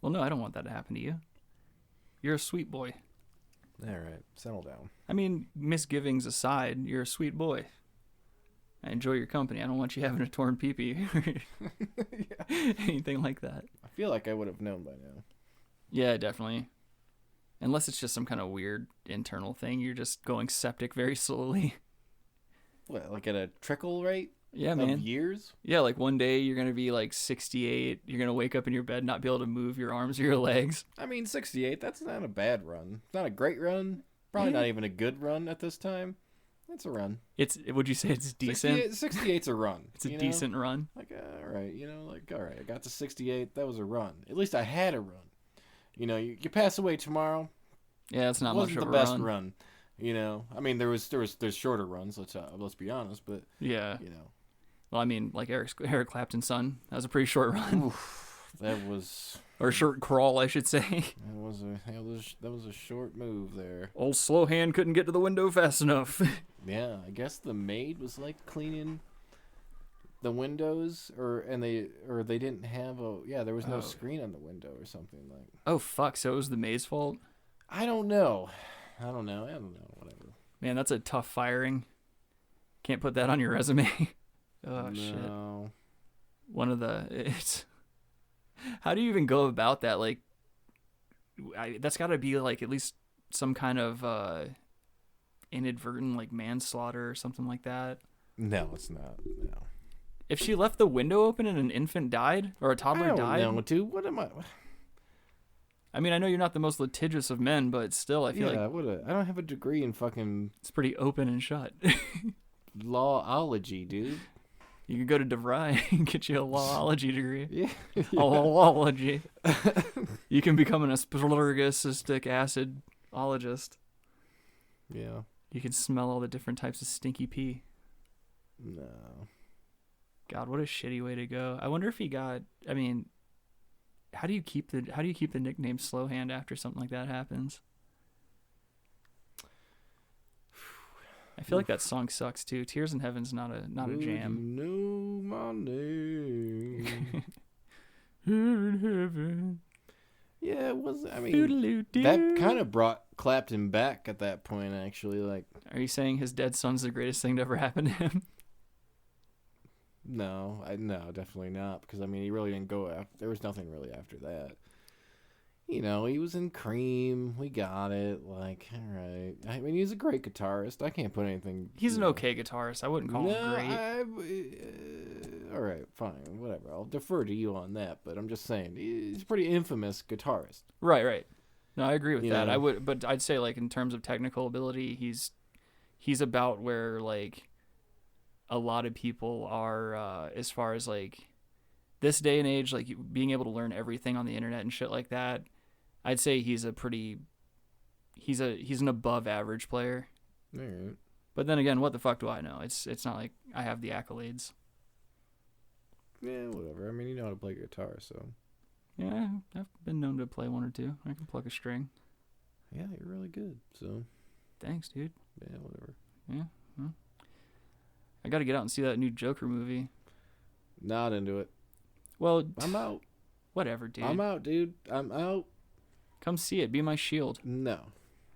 Well, no, I don't want that to happen to you. You're a sweet boy. All right, settle down. I mean, misgivings aside, you're a sweet boy. I enjoy your company. I don't want you having a torn pee-pee or anything like that. I feel like I would have known by now. Yeah, definitely. Unless it's just some kind of weird internal thing. You're just going septic very slowly. What, like at a trickle rate? Yeah, man. Of years? Yeah, like one day you're going to be like 68. You're going to wake up in your bed, not be able to move your arms or your legs. I mean, 68, that's not a bad run. It's not a great run. Probably not even a good run at this time. It's a run. Would you say it's decent? 68's a run. It's a decent run. Like, all right, all right, I got to 68. That was a run. At least I had a run. You pass away tomorrow. Yeah, it's not much of a run. Wasn't the best run. I mean, there's shorter runs. Let's be honest, but yeah, Well, I mean, like Eric Clapton's son, that was a pretty short run. Oof, that was or short crawl, I should say. That was a short move there. Old slow hand couldn't get to the window fast enough. Yeah, I guess the maid was like cleaning the windows, or they didn't have there was no screen on the window or something like. Oh fuck! So it was the maid's fault. I don't know. Whatever. Man, that's a tough firing. Can't put that on your resume. Oh no. Shit. One of it's. How do you even go about that? Like, that's got to be like at least some kind of inadvertent like manslaughter or something like that. No, it's not. No. If she left the window open and an infant died or a toddler died, no, dude. What am I? I mean, I know you're not the most litigious of men, but still, I feel like I don't have a degree in fucking. It's pretty open and shut. Lawology, dude. You could go to DeVry and get you a lawology degree. Yeah. Lawology. You can become an Asparagus Acid-ologist. Yeah. You can smell all the different types of stinky pee. No. God, what a shitty way to go. I wonder if he got. I mean, how do you keep the nickname Slow Hand after something like that happens? I feel like that song sucks too. Tears in Heaven's not a jam. You know my name. Here in heaven. Yeah, it was. I mean, that kind of brought Clapton back at that point. Actually, like, are you saying his dead son's the greatest thing to ever happen to him? No, definitely not. Because I mean, he really didn't go after. There was nothing really after that. He was in Cream. We got it. Like, all right. I mean, he's a great guitarist. I can't put anything. He's an okay guitarist. I wouldn't call him great. All right, fine, whatever. I'll defer to you on that. But I'm just saying, he's a pretty infamous guitarist. Right. No, I agree with that. But I'd say like in terms of technical ability, he's about where like a lot of people are as far as like this day and age, like being able to learn everything on the internet and shit like that. I'd say he's an above average player. All right. But then again, what the fuck do I know? It's not like I have the accolades. Yeah, whatever. I mean, you know how to play guitar, so. Yeah, I've been known to play one or two. I can pluck a string. Yeah, you're really good, so. Thanks, dude. Yeah, whatever. Yeah. Well, I got to get out and see that new Joker movie. Not into it. Well, I'm out. Whatever, dude. I'm out, dude. I'm out. Come see it. Be my shield. No.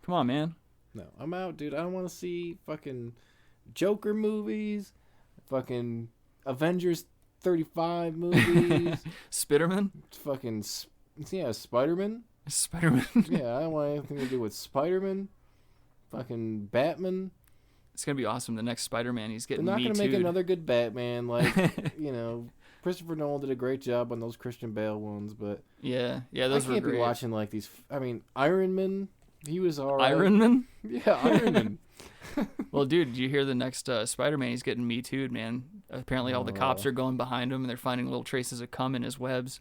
Come on, man. No, I'm out, dude. I don't want to see fucking Joker movies, fucking Avengers 35 movies. Spiderman? Fucking, yeah, Spider-Man. Spider-Man. Yeah, I don't want anything to do with Spider-Man. Fucking Batman. It's going to be awesome. The next Spider-Man, he's They're getting not Me going to make Too'd. another good Batman. Like, you know, Christopher Nolan did a great job on those Christian Bale ones, but Yeah, those I were can't great. be watching like these. I mean, Iron Man, he was all right. Iron Man? Yeah, Iron Man. Well, dude, did you hear the next Spider-Man? He's getting Me Too'd, man. Apparently all the cops are going behind him, and they're finding little traces of cum in his webs.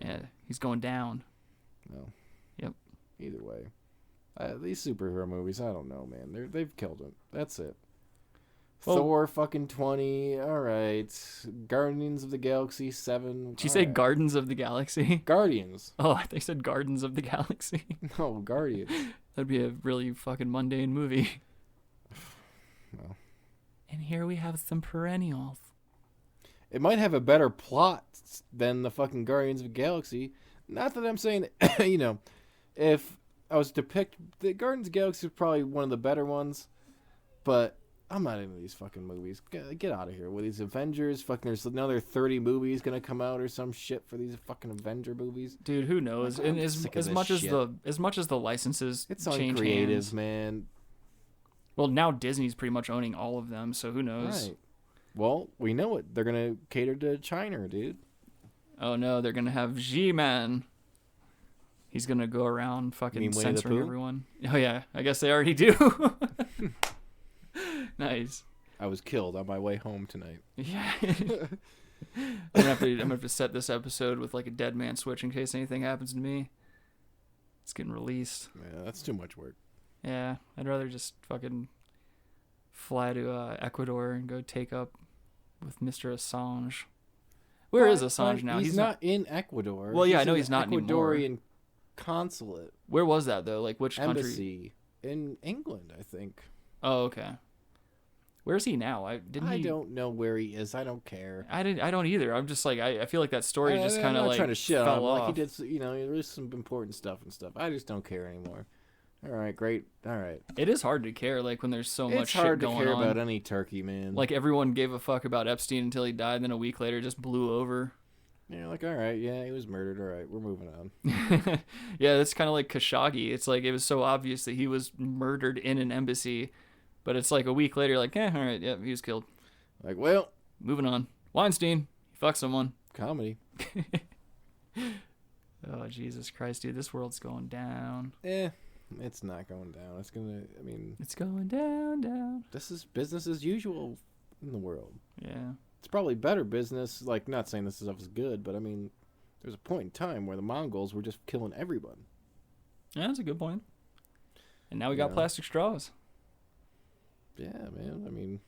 Yeah, he's going down. No. Yep. Either way, these superhero movies, I don't know, man. They've killed it. That's it. Well, Thor fucking 20. All right. Guardians of the Galaxy 7. Did you say Gardens of the Galaxy? Guardians? Oh, I think you said Gardens of the Galaxy. No, Guardians. That'd be a really fucking mundane movie. No. And here we have some perennials. It might have a better plot than the fucking Guardians of the Galaxy. Not that I'm saying, you know, if I was to pick, the Guardians of the Galaxy is probably one of the better ones, but I'm not into these fucking movies. Get out of here with these Avengers. Fucking, there's another 30 movies gonna come out or some shit for these fucking Avenger movies. Dude, who knows? I'm And sick of as this much shit. as much as the licenses It's change uncreative, hands. man. Well, now Disney's pretty much owning all of them, so who knows? Right. Well, we know it. They're gonna cater to China, dude. Oh no, they're gonna have G-Man. He's gonna go around fucking Winnie the censoring Pooh? everyone. Oh yeah, I guess they already do. Nice. I was killed on my way home tonight. Yeah. I'm gonna have to set this episode with like a dead man switch in case anything happens to me. It's getting released. Yeah, that's too much work. Yeah, I'd rather just fucking fly to Ecuador and go take up with Mr. Assange. Where is Assange now? He's not in Ecuador. Well, yeah, I He's know in he's not Ecuadorian consulate. Where was that though? Like which country? Embassy in England, I think. Oh, okay. Where is he now? I don't know where he is. I don't care. I don't either. I'm just like I feel like that story just kind of I'm not like trying to shit on him. fell Like off. he did, you know, there's some important stuff and stuff. I just don't care anymore. All right, great. All right. It is hard to care like when there's so much It's shit hard to going care on. about any turkey, man. Like everyone gave a fuck about Epstein until he died, then a week later just blew over. you're like, all right, yeah, he was murdered. All right, we're moving on. Yeah, that's kind of like Khashoggi. It's like it was so obvious that he was murdered in an embassy, but it's like a week later, like, all right, yeah, he was killed. Like, well, Moving on. Weinstein, he fucked someone. comedy. Oh, Jesus Christ, dude, this world's going down. It's not going down. It's gonna. I mean, It's going down. this is business as usual in the world. Yeah. It's probably better business. Like, not saying this stuff is good, but I mean, there's a point in time where the Mongols were just killing everyone. Yeah, that's a good point. And now we got Yeah. plastic straws. Yeah, man. I mean,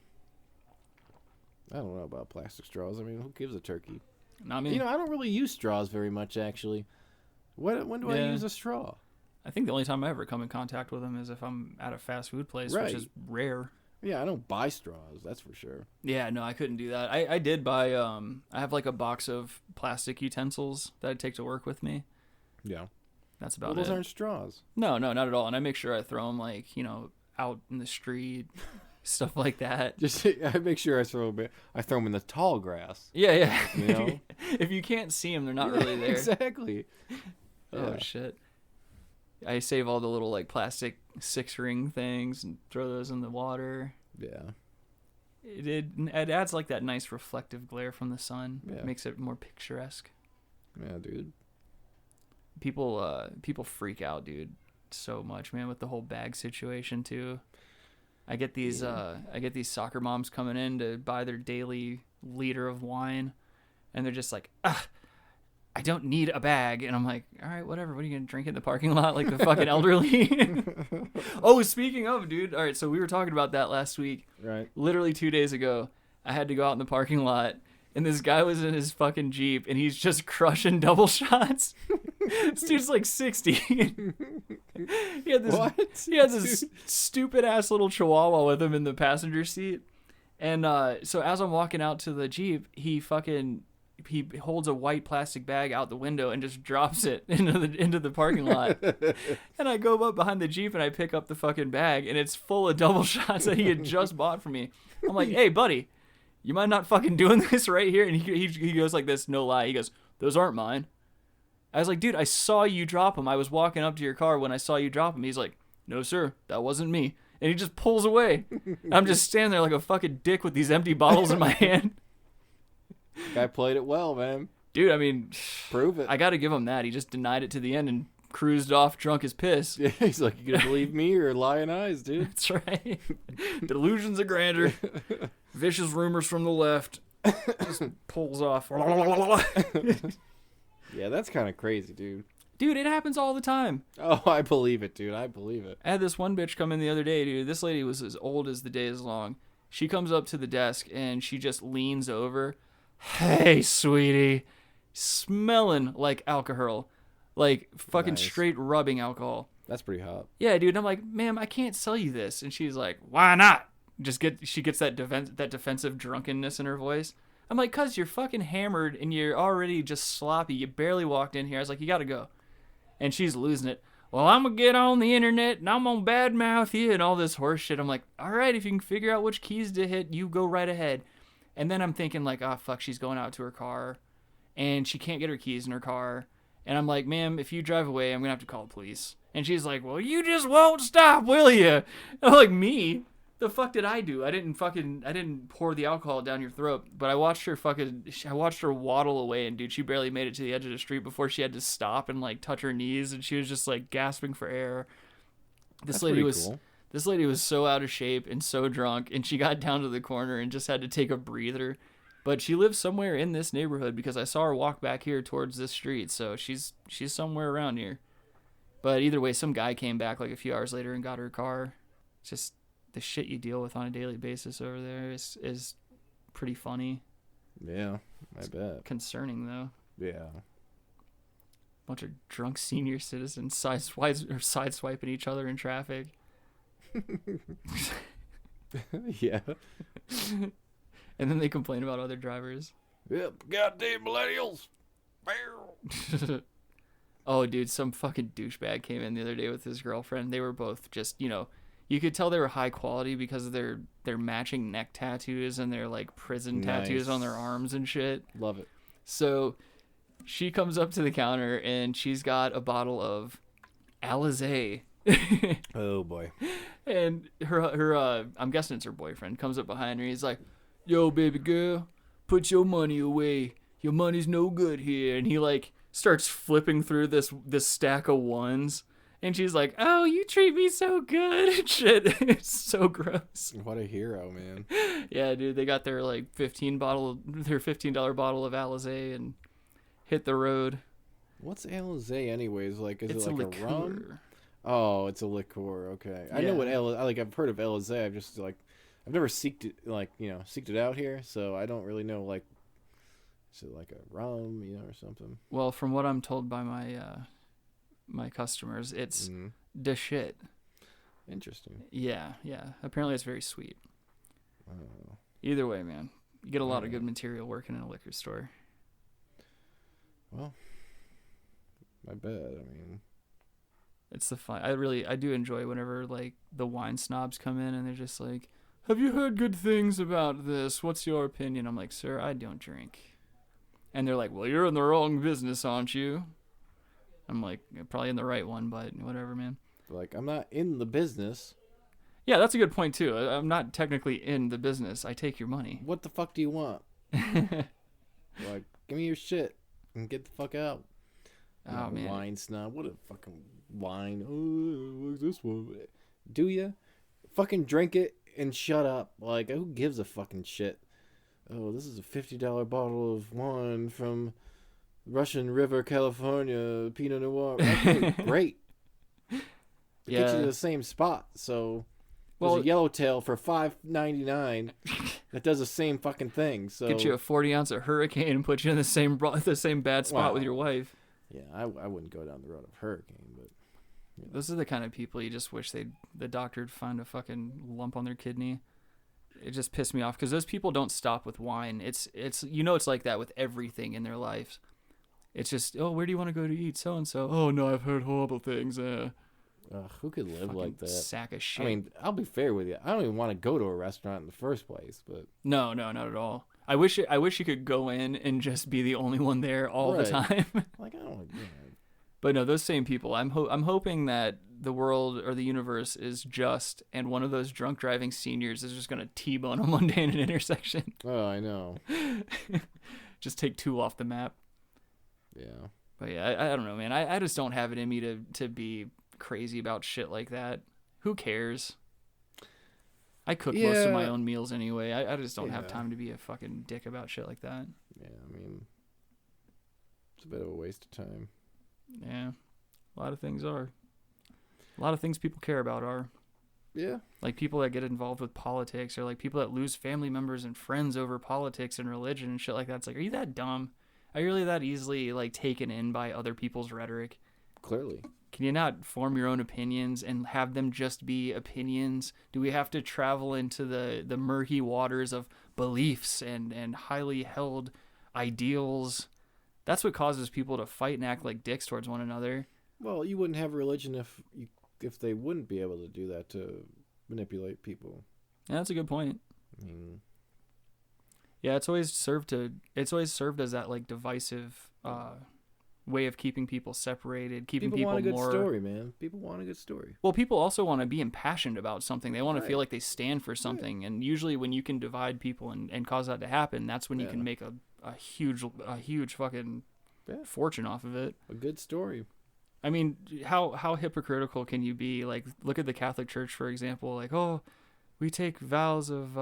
I don't know about plastic straws. I mean, who gives a turkey? Not me. You know, I don't really use straws very much, actually. When do I Yeah. use a straw? I think the only time I ever come in contact with them is if I'm at a fast food place, Right. which is rare. Yeah, I don't buy straws. That's for sure. Yeah, no, I couldn't do that. I did buy, I have like a box of plastic utensils that I take to work with me. Yeah. That's Well, about those it. aren't straws. No, not at all. And I make sure I throw them like, out in the street, stuff like that. Just I make sure I throw them in the tall grass. Yeah. You know? If you can't see them, they're not really there. Exactly. Oh, Yeah. shit. I save all the little like plastic 6-ring things and throw those in the water. Yeah. It adds like that nice reflective glare from the sun. Yeah. Makes it more picturesque. Yeah, dude. People freak out, dude, so much, man, with the whole bag situation too. I get these soccer moms coming in to buy their daily liter of wine, and they're just like, I don't need a bag. And I'm like, all right, whatever. What are you going to drink in the parking lot like the fucking elderly? Oh, speaking of, dude. All right, so we were talking about that last week. Right. Literally 2 days ago, I had to go out in the parking lot, and this guy was in his fucking Jeep, and he's just crushing double shots. This dude's like 60. He had this stupid-ass little chihuahua with him in the passenger seat. And so as I'm walking out to the Jeep, he holds a white plastic bag out the window and just drops it into the parking lot. And I go up behind the Jeep and I pick up the fucking bag, and it's full of double shots that he had just bought for me. I'm like, hey, buddy, you mind not fucking doing this right here? And he goes like this, no lie. He goes, those aren't mine. I was like, dude, I saw you drop them. I was walking up to your car when I saw you drop them. He's like, no, sir, that wasn't me. And he just pulls away. I'm just standing there like a fucking dick with these empty bottles in my hand. Guy played it well, man. Dude, I mean, prove it. I got to give him that. He just denied it to the end and cruised off drunk as piss. Yeah, he's like, you gonna believe me or lying eyes, dude? That's right. Delusions of grandeur. Vicious rumors from the left. Just pulls off. Yeah, that's kind of crazy, dude. Dude, it happens all the time. Oh, I believe it, dude. I believe it. I had this one bitch come in the other day, dude. This lady was as old as the day is long. She comes up to the desk and she just leans over. Hey, sweetie. Smelling like alcohol. Like fucking Nice. straight rubbing alcohol. That's pretty hot. Yeah, dude. And I'm like, ma'am, I can't sell you this. And she's like, why not? She gets that defensive drunkenness in her voice. I'm like, cuz you're fucking hammered and you're already just sloppy. You barely walked in here. I was like, you got to go. And she's losing it. Well, I'm going to get on the internet and I'm going to badmouth you and all this horse shit. I'm like, all right, if you can figure out which keys to hit, you go right ahead. And then I'm thinking like, oh, fuck, she's going out to her car and she can't get her keys in her car. And I'm like, ma'am, if you drive away, I'm going to have to call the police. And she's like, well, you just won't stop, will you? And I'm like, me? The fuck did I do? I didn't pour the alcohol down your throat, but I watched her waddle away, and dude, she barely made it to the edge of the street before she had to stop and like touch her knees, and she was just like gasping for air. This lady was so out of shape and so drunk, and she got down to the corner and just had to take a breather. But she lives somewhere in this neighborhood because I saw her walk back here towards this street, so she's somewhere around here. But either way, some guy came back like a few hours later and got her car. Just the shit you deal with on a daily basis over there is pretty funny. Yeah, I bet. Concerning though. Yeah. Bunch of drunk senior citizens sideswiping each other in traffic. Yeah. And then they complain about other drivers. Yep, goddamn millennials. Oh, dude, some fucking douchebag came in the other day with his girlfriend. They were both just, you could tell they were high quality because of their matching neck tattoos and their like prison tattoos on their arms and shit. Love it. So she comes up to the counter and she's got a bottle of Alizee. Oh boy. And her I'm guessing it's her boyfriend, comes up behind her. He's like, yo, baby girl, put your money away. Your money's no good here. And he like starts flipping through this stack of ones. And she's like, oh, you treat me so good and shit. It's so gross. What a hero, man. Yeah, dude, they got their like $15 bottle of Alizee and hit the road. What's Alizee anyways? Like, is It's it like a liqueur. rum? Oh, it's a liqueur. Okay. I Yeah. know what I've heard of Alizee. I've never seeked it out here, so I don't really know, like, is it like a rum, or something? Well, from what I'm told by my customers, it's the shit. Interesting. Yeah. Apparently it's very sweet. Oh. Either way, man, you get a lot of good material working in a liquor store. Well, I bet. I mean, It's the fun. I do enjoy whenever like the wine snobs come in and they're just like, have you heard good things about this? What's your opinion? I'm like, sir, I don't drink. And they're like, well, you're in the wrong business, aren't you? I'm like, probably in the right one, but whatever, man. like, I'm not in the business. Yeah, that's a good point, too. I'm not technically in the business. I take your money. What the fuck do you want? Like, give me your shit and get the fuck out. Oh, man. Wine snob. What a fucking wine. Oh, what's this one? Do ya? Fucking drink it and shut up. Like, who gives a fucking shit? Oh, this is a $50 bottle of wine from Russian River, California, Pinot Noir. Okay, great. It gets you to the same spot. So there's a Yellowtail for $5.99 that does the same fucking thing. So get you a 40-ounce of Hurricane and put you in the same bad spot with your wife. Yeah, I wouldn't go down the road of Hurricane, but Those are the kind of people you just wish the doctor'd find a fucking lump on their kidney. It just pissed me off because those people don't stop with wine. It's it's like that with everything in their lives. It's just, oh, where do you want to go to eat? So and so. Oh no, I've heard horrible things. Who could live Fucking like that? sack of shit. I mean, I'll be fair with you. I don't even want to go to a restaurant in the first place, but No, not at all. I wish you could go in and just be the only one there all the time. like I don't. But no, those same people. I'm hoping that the world or the universe is just, and one of those drunk driving seniors is just gonna T-bone them one day in an intersection. Oh, I know. Just take 2 off the map. Yeah. But yeah, I don't know, man. I just don't have it in me to be crazy about shit like that. Who cares? I cook most of my own meals anyway. I just don't have time to be a fucking dick about shit like that. Yeah, I mean, it's a bit of a waste of time. Yeah, a lot of things are. A lot of things people care about are. Yeah. Like people that get involved with politics, or like people that lose family members and friends over politics and religion and shit like that. It's like, are you that dumb? Are you really that easily like taken in by other people's rhetoric? Clearly. Can you not form your own opinions and have them just be opinions? Do we have to travel into the murky waters of beliefs and highly held ideals? That's what causes people to fight and act like dicks towards one another. Well, you wouldn't have religion if they wouldn't be able to do that to manipulate people. Yeah, that's a good point. I mean, yeah, it's always served as that like divisive way of keeping people separated, keeping people want a good more story, man. People want a good story. Well, people also want to be impassioned about something. They want to feel like they stand for something. And usually when you can divide people and cause that to happen, that's when you can make a huge fucking fortune off of it. A good story. I mean, how hypocritical can you be? Like, look at the Catholic Church, for example. Like, oh, we take vows of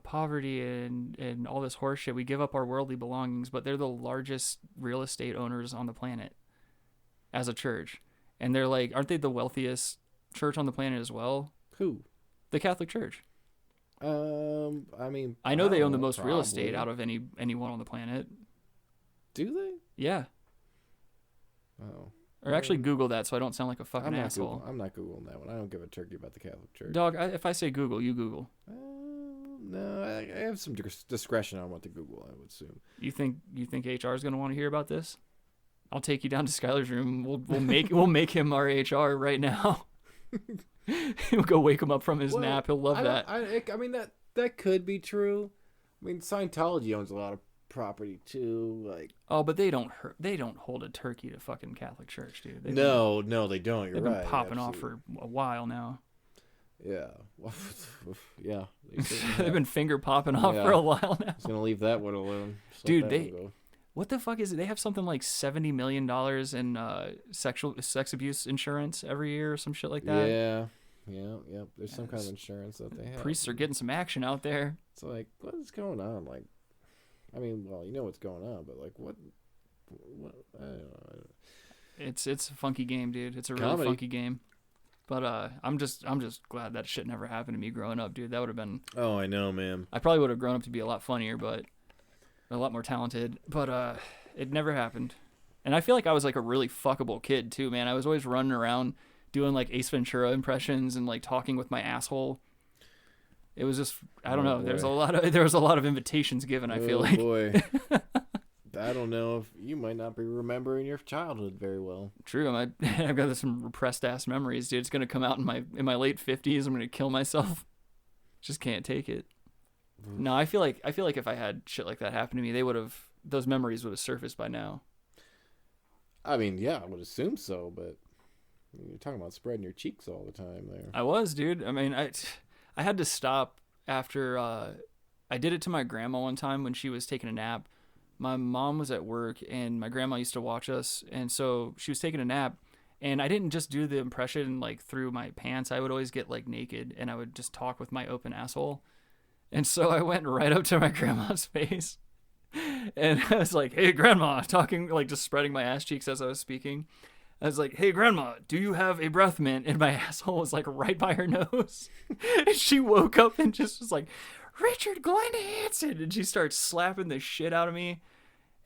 poverty and all this horse shit. We give up our worldly belongings, but they're the largest real estate owners on the planet as a church. And they're like, aren't they the wealthiest church on the planet as well? Who? The Catholic Church. I mean, I know they own the most real estate out of anyone on the planet. Do they? Yeah. Oh. Or actually Google that so I don't sound like a fucking asshole. I'm not Googling that one. I don't give a turkey about the Catholic Church. Dog, if I say Google, you Google. No, I have some discretion on what to Google, I would assume. You think HR is going to want to hear about this? I'll take you down to Skylar's room. We'll make him our HR right now. We'll go wake him up from his nap. He'll love that. I mean, that could be true. I mean, Scientology owns a lot of property too, like. Oh, but they don't hold a turkey to fucking Catholic Church, dude. No, they don't. You're right. They've been popping off for a while now. Yeah. Yeah. They've been finger popping off for a while now. I was gonna leave that one alone. Dude, what the fuck is it? They have something like $70 million in sex abuse insurance every year or some shit like that. Yeah. There's some kind of insurance that they have. Priests are getting some action out there. It's like, what is going on? Like, I mean, well, you know what's going on, but like, what? I don't know. It's a funky game, dude. It's a really funky game. But I'm just glad that shit never happened to me growing up, dude. That would have been. Oh, I know, man. I probably would have grown up to be a lot funnier, but a lot more talented. But it never happened. And I feel like I was like a really fuckable kid too, man. I was always running around doing like Ace Ventura impressions and like talking with my asshole. It was just, I don't know. Boy. There was a lot of invitations given. I feel like. Boy. I don't know if you might not be remembering your childhood very well. True. I've got some repressed ass memories, dude. It's gonna come out in my late 50s. I'm gonna kill myself. Just can't take it. No, I feel like if I had shit like that happen to me, those memories would have surfaced by now. I mean, yeah, I would assume so, but you're talking about spreading your cheeks all the time there. I was, dude. I mean, I had to stop after I did it to my grandma one time when she was taking a nap. My mom was at work and my grandma used to watch us, and so she was taking a nap, and I didn't just do the impression like through my pants. I would always get like naked and I would just talk with my open asshole. And so I went right up to my grandma's face and I was like, "Hey grandma," talking like just spreading my ass cheeks as I was speaking. I was like, "Hey grandma, do you have a breath mint?" And my asshole was like right by her nose. And she woke up and just was like, "Richard Glenn Hansen," and she starts slapping the shit out of me.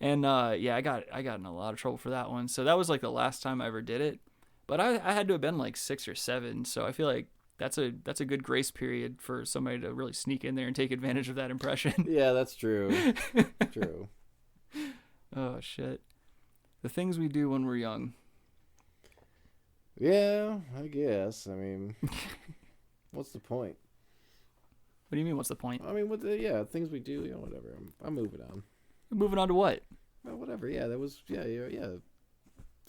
And yeah, I got in a lot of trouble for that one. So that was like the last time I ever did it. But I had to have been like 6 or 7. So I feel like that's a good grace period for somebody to really sneak in there and take advantage of that impression. Yeah, that's true. True. Oh shit. The things we do when we're young. Yeah, I guess. I mean, what's the point? What do you mean? What's the point? I mean, things we do, whatever. I'm moving on. Moving on to what? Well, whatever. Yeah, that was yeah.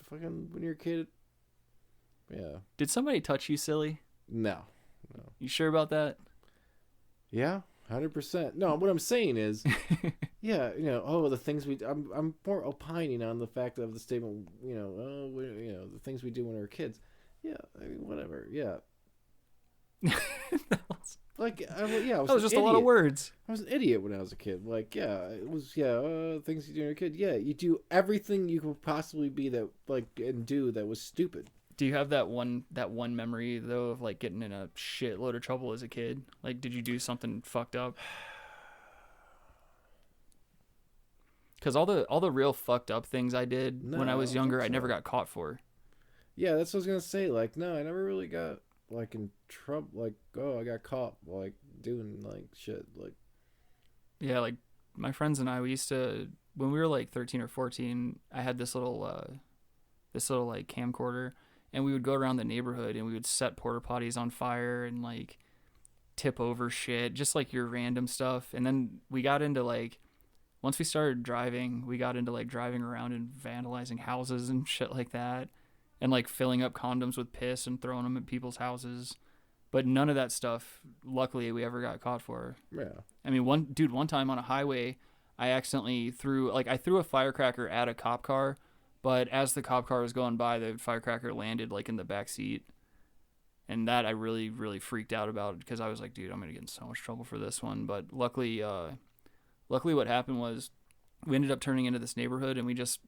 Fucking when you're a kid. Yeah. Did somebody touch you, silly? No. You sure about that? Yeah, 100%. No, what I'm saying is, yeah, the things I'm more opining on the fact of the statement, the things we do when we're kids. Yeah, I mean, whatever. Yeah. That was just a lot of words. I was an idiot when I was a kid. Like, yeah, it was, things you do when you're a kid. Yeah, you do everything you could possibly be and do that was stupid. Do you have that one memory though of like getting in a shitload of trouble as a kid? Like, did you do something fucked up? Because all the real fucked up things I did when I was younger, I never got caught for. Yeah, that's what I was gonna say. Like, no, I never really got like in trouble. Like, I got caught like doing like shit. Like, yeah, like my friends and I, we used to, when we were like 13 or 14, I had this little like camcorder. And we would go around the neighborhood and we would set porta potties on fire and like tip over shit, just like your random stuff. And then we got into like, once we started driving, we got into like driving around and vandalizing houses and shit like that. And like filling up condoms with piss and throwing them at people's houses. But none of that stuff, luckily, we ever got caught for. Yeah. I mean, one time on a highway, I accidentally threw a firecracker at a cop car. But as the cop car was going by, the firecracker landed like in the back seat. And that I really, really freaked out about because I was like, dude, I'm going to get in so much trouble for this one. But luckily what happened was we ended up turning into this neighborhood and we just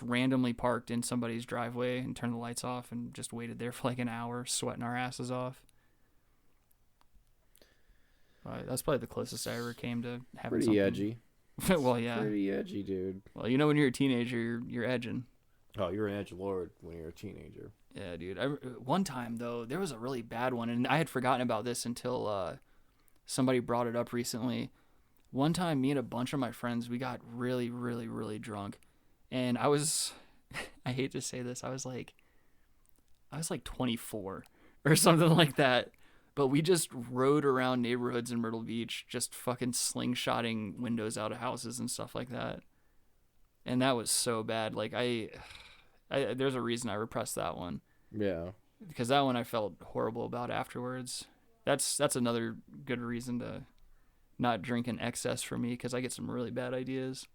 randomly parked in somebody's driveway and turned the lights off and just waited there for like an hour, sweating our asses off. That's probably the closest I ever came to having pretty edgy. Well, yeah. Pretty edgy, dude. Well, when you're a teenager, you're edging. Oh, you're an edgelord when you're a teenager. Yeah, dude. One time, though, there was a really bad one, and I had forgotten about this until somebody brought it up recently. One time, me and a bunch of my friends, we got really, really, really drunk, and I was, I hate to say this, I was like 24 or something like that. But we just rode around neighborhoods in Myrtle Beach, just fucking slingshotting windows out of houses and stuff like that. And that was so bad. Like I there's a reason I repressed that one. Yeah. Because that one I felt horrible about afterwards. That's another good reason to not drink in excess for me, because I get some really bad ideas.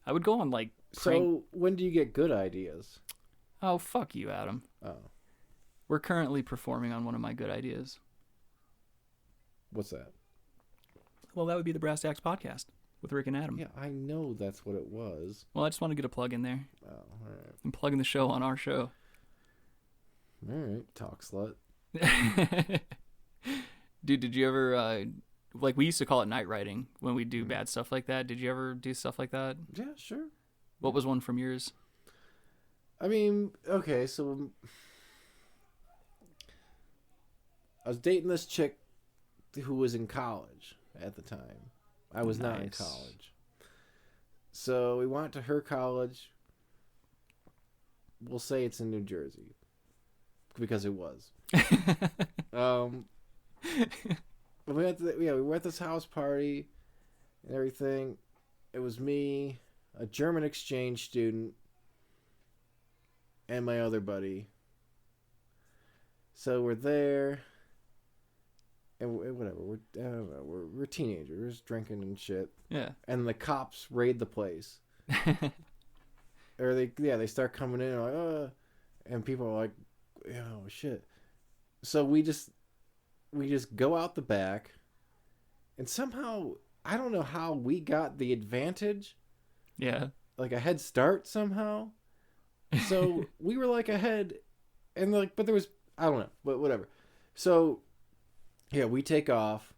I would go on like So when do you get good ideas? Oh, fuck you, Adam. Oh. We're currently performing on one of my good ideas. What's that? Well, that would be the Brass Tacks Podcast with Rick and Adam. Yeah, I know that's what it was. Well, I just want to get a plug in there. Oh, all right. I'm plugging the show on our show. All right, talk slut. Dude, did you ever, like, we used to call it night writing when we do bad stuff like that. Did you ever do stuff like that? Yeah, sure. What was one from yours? I mean, okay, so I was dating this chick who was in college at the time. I was not in college. So we went to her college. We'll say it's in New Jersey, because it was. We were at this house party and everything. It was me, a German exchange student, and my other buddy. So we're there. And whatever, we're teenagers, we're just drinking and shit. Yeah. And the cops raid the place. Or they start coming in and like, and people are like, oh shit. So we just go out the back, and somehow I don't know how we got the advantage. Yeah. Like a head start somehow. So we were like ahead, and like, but there was, I don't know, but whatever. So yeah, we take off,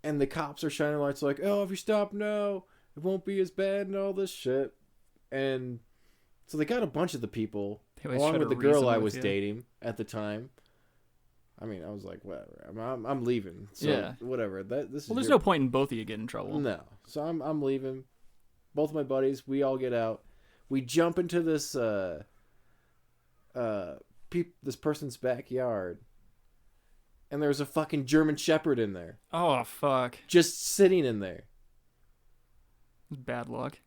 and the cops are shining lights like, oh, if you stop now, it won't be as bad and all this shit. And so they got a bunch of the people, along with the girl I was dating at the time. I mean, I was like, whatever, I'm leaving. So yeah. Whatever. There's no point in both of you getting in trouble. No. So I'm leaving. Both my buddies, we all get out. We jump into this this person's backyard, and there was a fucking German Shepherd in there. Oh, fuck. Just sitting in there. Bad luck.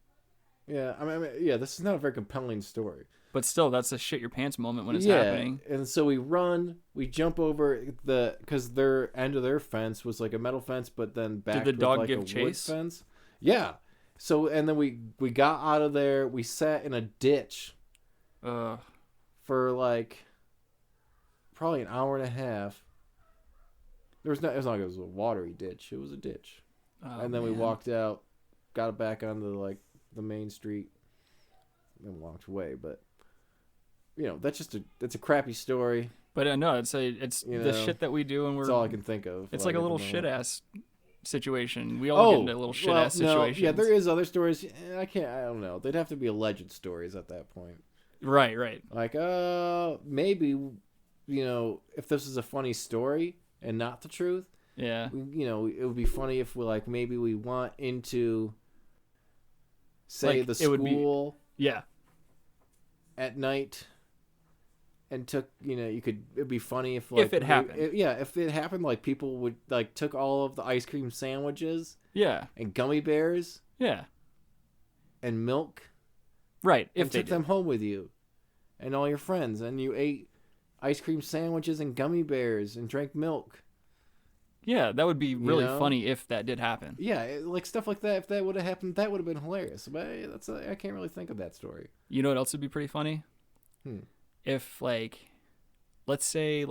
Yeah, I mean, yeah, this is not a very compelling story. But still, that's a shit your pants moment when it's happening. And so we jump over because their end of their fence was like a metal fence, but then back Did the dog like give a chase? wood fence. Yeah. So, and then we got out of there. We sat in a ditch for like probably an hour and a half. It was not like it was a watery ditch. It was a ditch. Oh, and then we walked out, got back onto like the main street, and walked away. But that's a crappy story. But no, it's the shit that we do, and we're. That's all I can think of. It's like a little shit ass situation. We all get into little shit ass situations. Yeah, there is other stories. I don't know. They'd have to be alleged stories at that point. Right. Like, maybe, if this is a funny story and not the truth. Yeah. It would be funny if maybe we went into, say, the school. Yeah. At night. And took, it'd be funny if it happened. If it happened, people would took all of the ice cream sandwiches. Yeah. And gummy bears. Yeah. And milk. Right. And took them home with you, and all your friends, and you ate ice cream sandwiches and gummy bears and drank milk. Yeah, that would be really funny if that did happen. Yeah, stuff like that. If that would have happened, that would have been hilarious. But I can't really think of that story. You know what else would be pretty funny? If let's say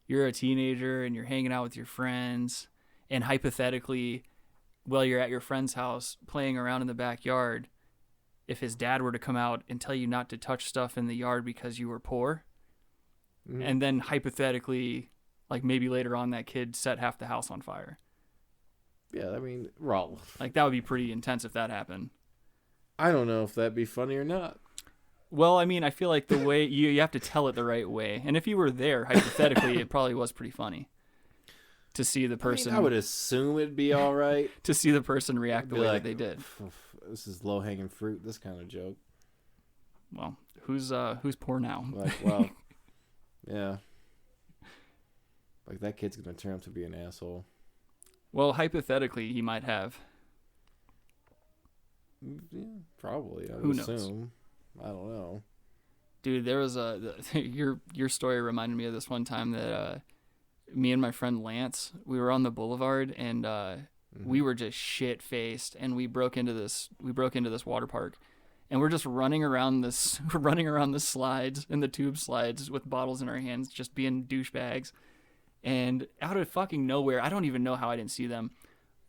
you're a teenager and you're hanging out with your friends, and hypothetically, while you're at your friend's house playing around in the backyard, if his dad were to come out and tell you not to touch stuff in the yard because you were poor, and then hypothetically, maybe later on that kid set half the house on fire. Yeah, I mean, raw. That would be pretty intense if that happened. I don't know if that'd be funny or not. Well, I mean, I feel like the way you have to tell it the right way. And if you were there, hypothetically, it probably was pretty funny to see the person. I would assume it'd be all right. To see the person react the way that they did. This is low-hanging fruit, this kind of joke. Well, who's poor now? Well, yeah. That kid's going to turn out to be an asshole. Well, hypothetically, he might have. Yeah, probably. I Who would knows? assume. I don't know. Dude, there was your story reminded me of this one time that me and my friend Lance, we were on the boulevard, and we were just shit-faced, and we broke into this water park, and we're just running around the slides and the tube slides with bottles in our hands, just being douchebags. And out of fucking nowhere, I don't even know how I didn't see them,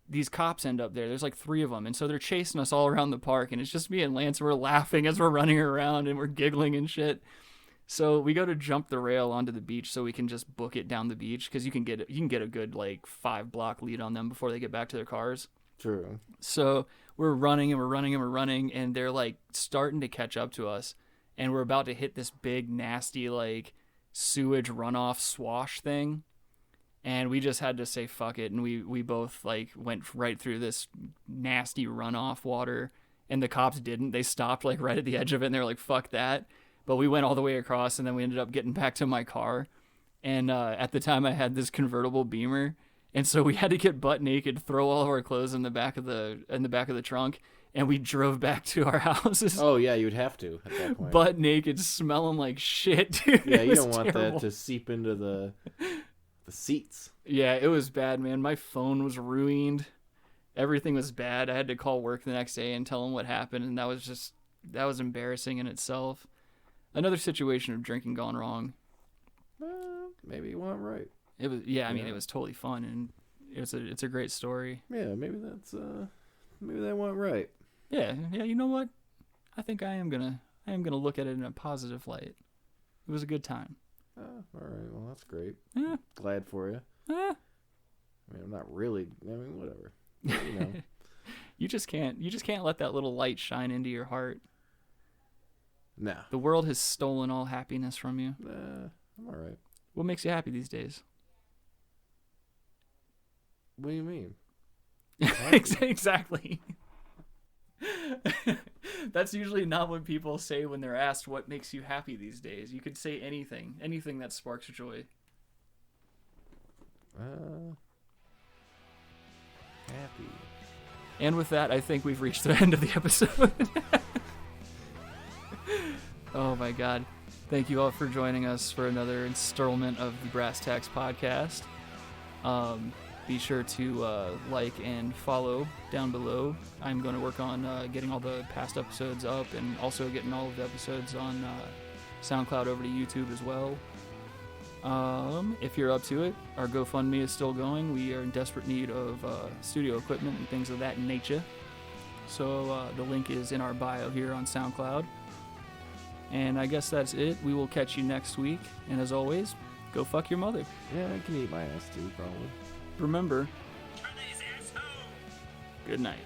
these cops end up there. There's 3 of them. And so they're chasing us all around the park. And it's just me and Lance. And we're laughing as we're running around and we're giggling and shit. So we go to jump the rail onto the beach so we can just book it down the beach. Because you can get a good 5-block lead on them before they get back to their cars. True. So we're running and we're running and we're running. And they're starting to catch up to us. And we're about to hit this big, nasty, sewage runoff swash thing. And we just had to say fuck it, and we both went right through this nasty runoff water, and the cops didn't. They stopped right at the edge of it, and they were like, fuck that. But we went all the way across, and then we ended up getting back to my car. And at the time I had this convertible Beamer, and so we had to get butt naked, throw all of our clothes in the back of the trunk, and we drove back to our houses. Oh yeah, you'd have to at that point. Butt naked, smelling like shit, dude. Yeah, you don't want that to seep into the seats. Yeah, it was bad, man. My phone was ruined. Everything was bad. I had to call work the next day and tell them what happened, and that was embarrassing in itself. Another situation of drinking gone wrong. Maybe you went right. It was it was totally fun, and it's a great story. Yeah, maybe that went right. Yeah, you know what? I think I am gonna look at it in a positive light. It was a good time. All right, well that's great. Yeah. Glad for you. Yeah. I mean, I'm not really. I mean, whatever. You just can't let that little light shine into your heart. Nah. The world has stolen all happiness from you. I'm all right. What makes you happy these days? What do you mean? Exactly. That's usually not what people say when they're asked what makes you happy these days. You could say anything that sparks joy. Happy. And with that, I think we've reached the end of the episode. Oh my god. Thank you all for joining us for another installment of the Brass Tacks Podcast. Be sure to like and follow down below. I'm going to work on getting all the past episodes up and also getting all of the episodes on SoundCloud over to YouTube as well. If you're up to it, our GoFundMe is still going. We are in desperate need of studio equipment and things of that nature. So the link is in our bio here on SoundCloud. And I guess that's it. We will catch you next week. And as always, go fuck your mother. Yeah, I can eat my ass too, probably. Remember, good night.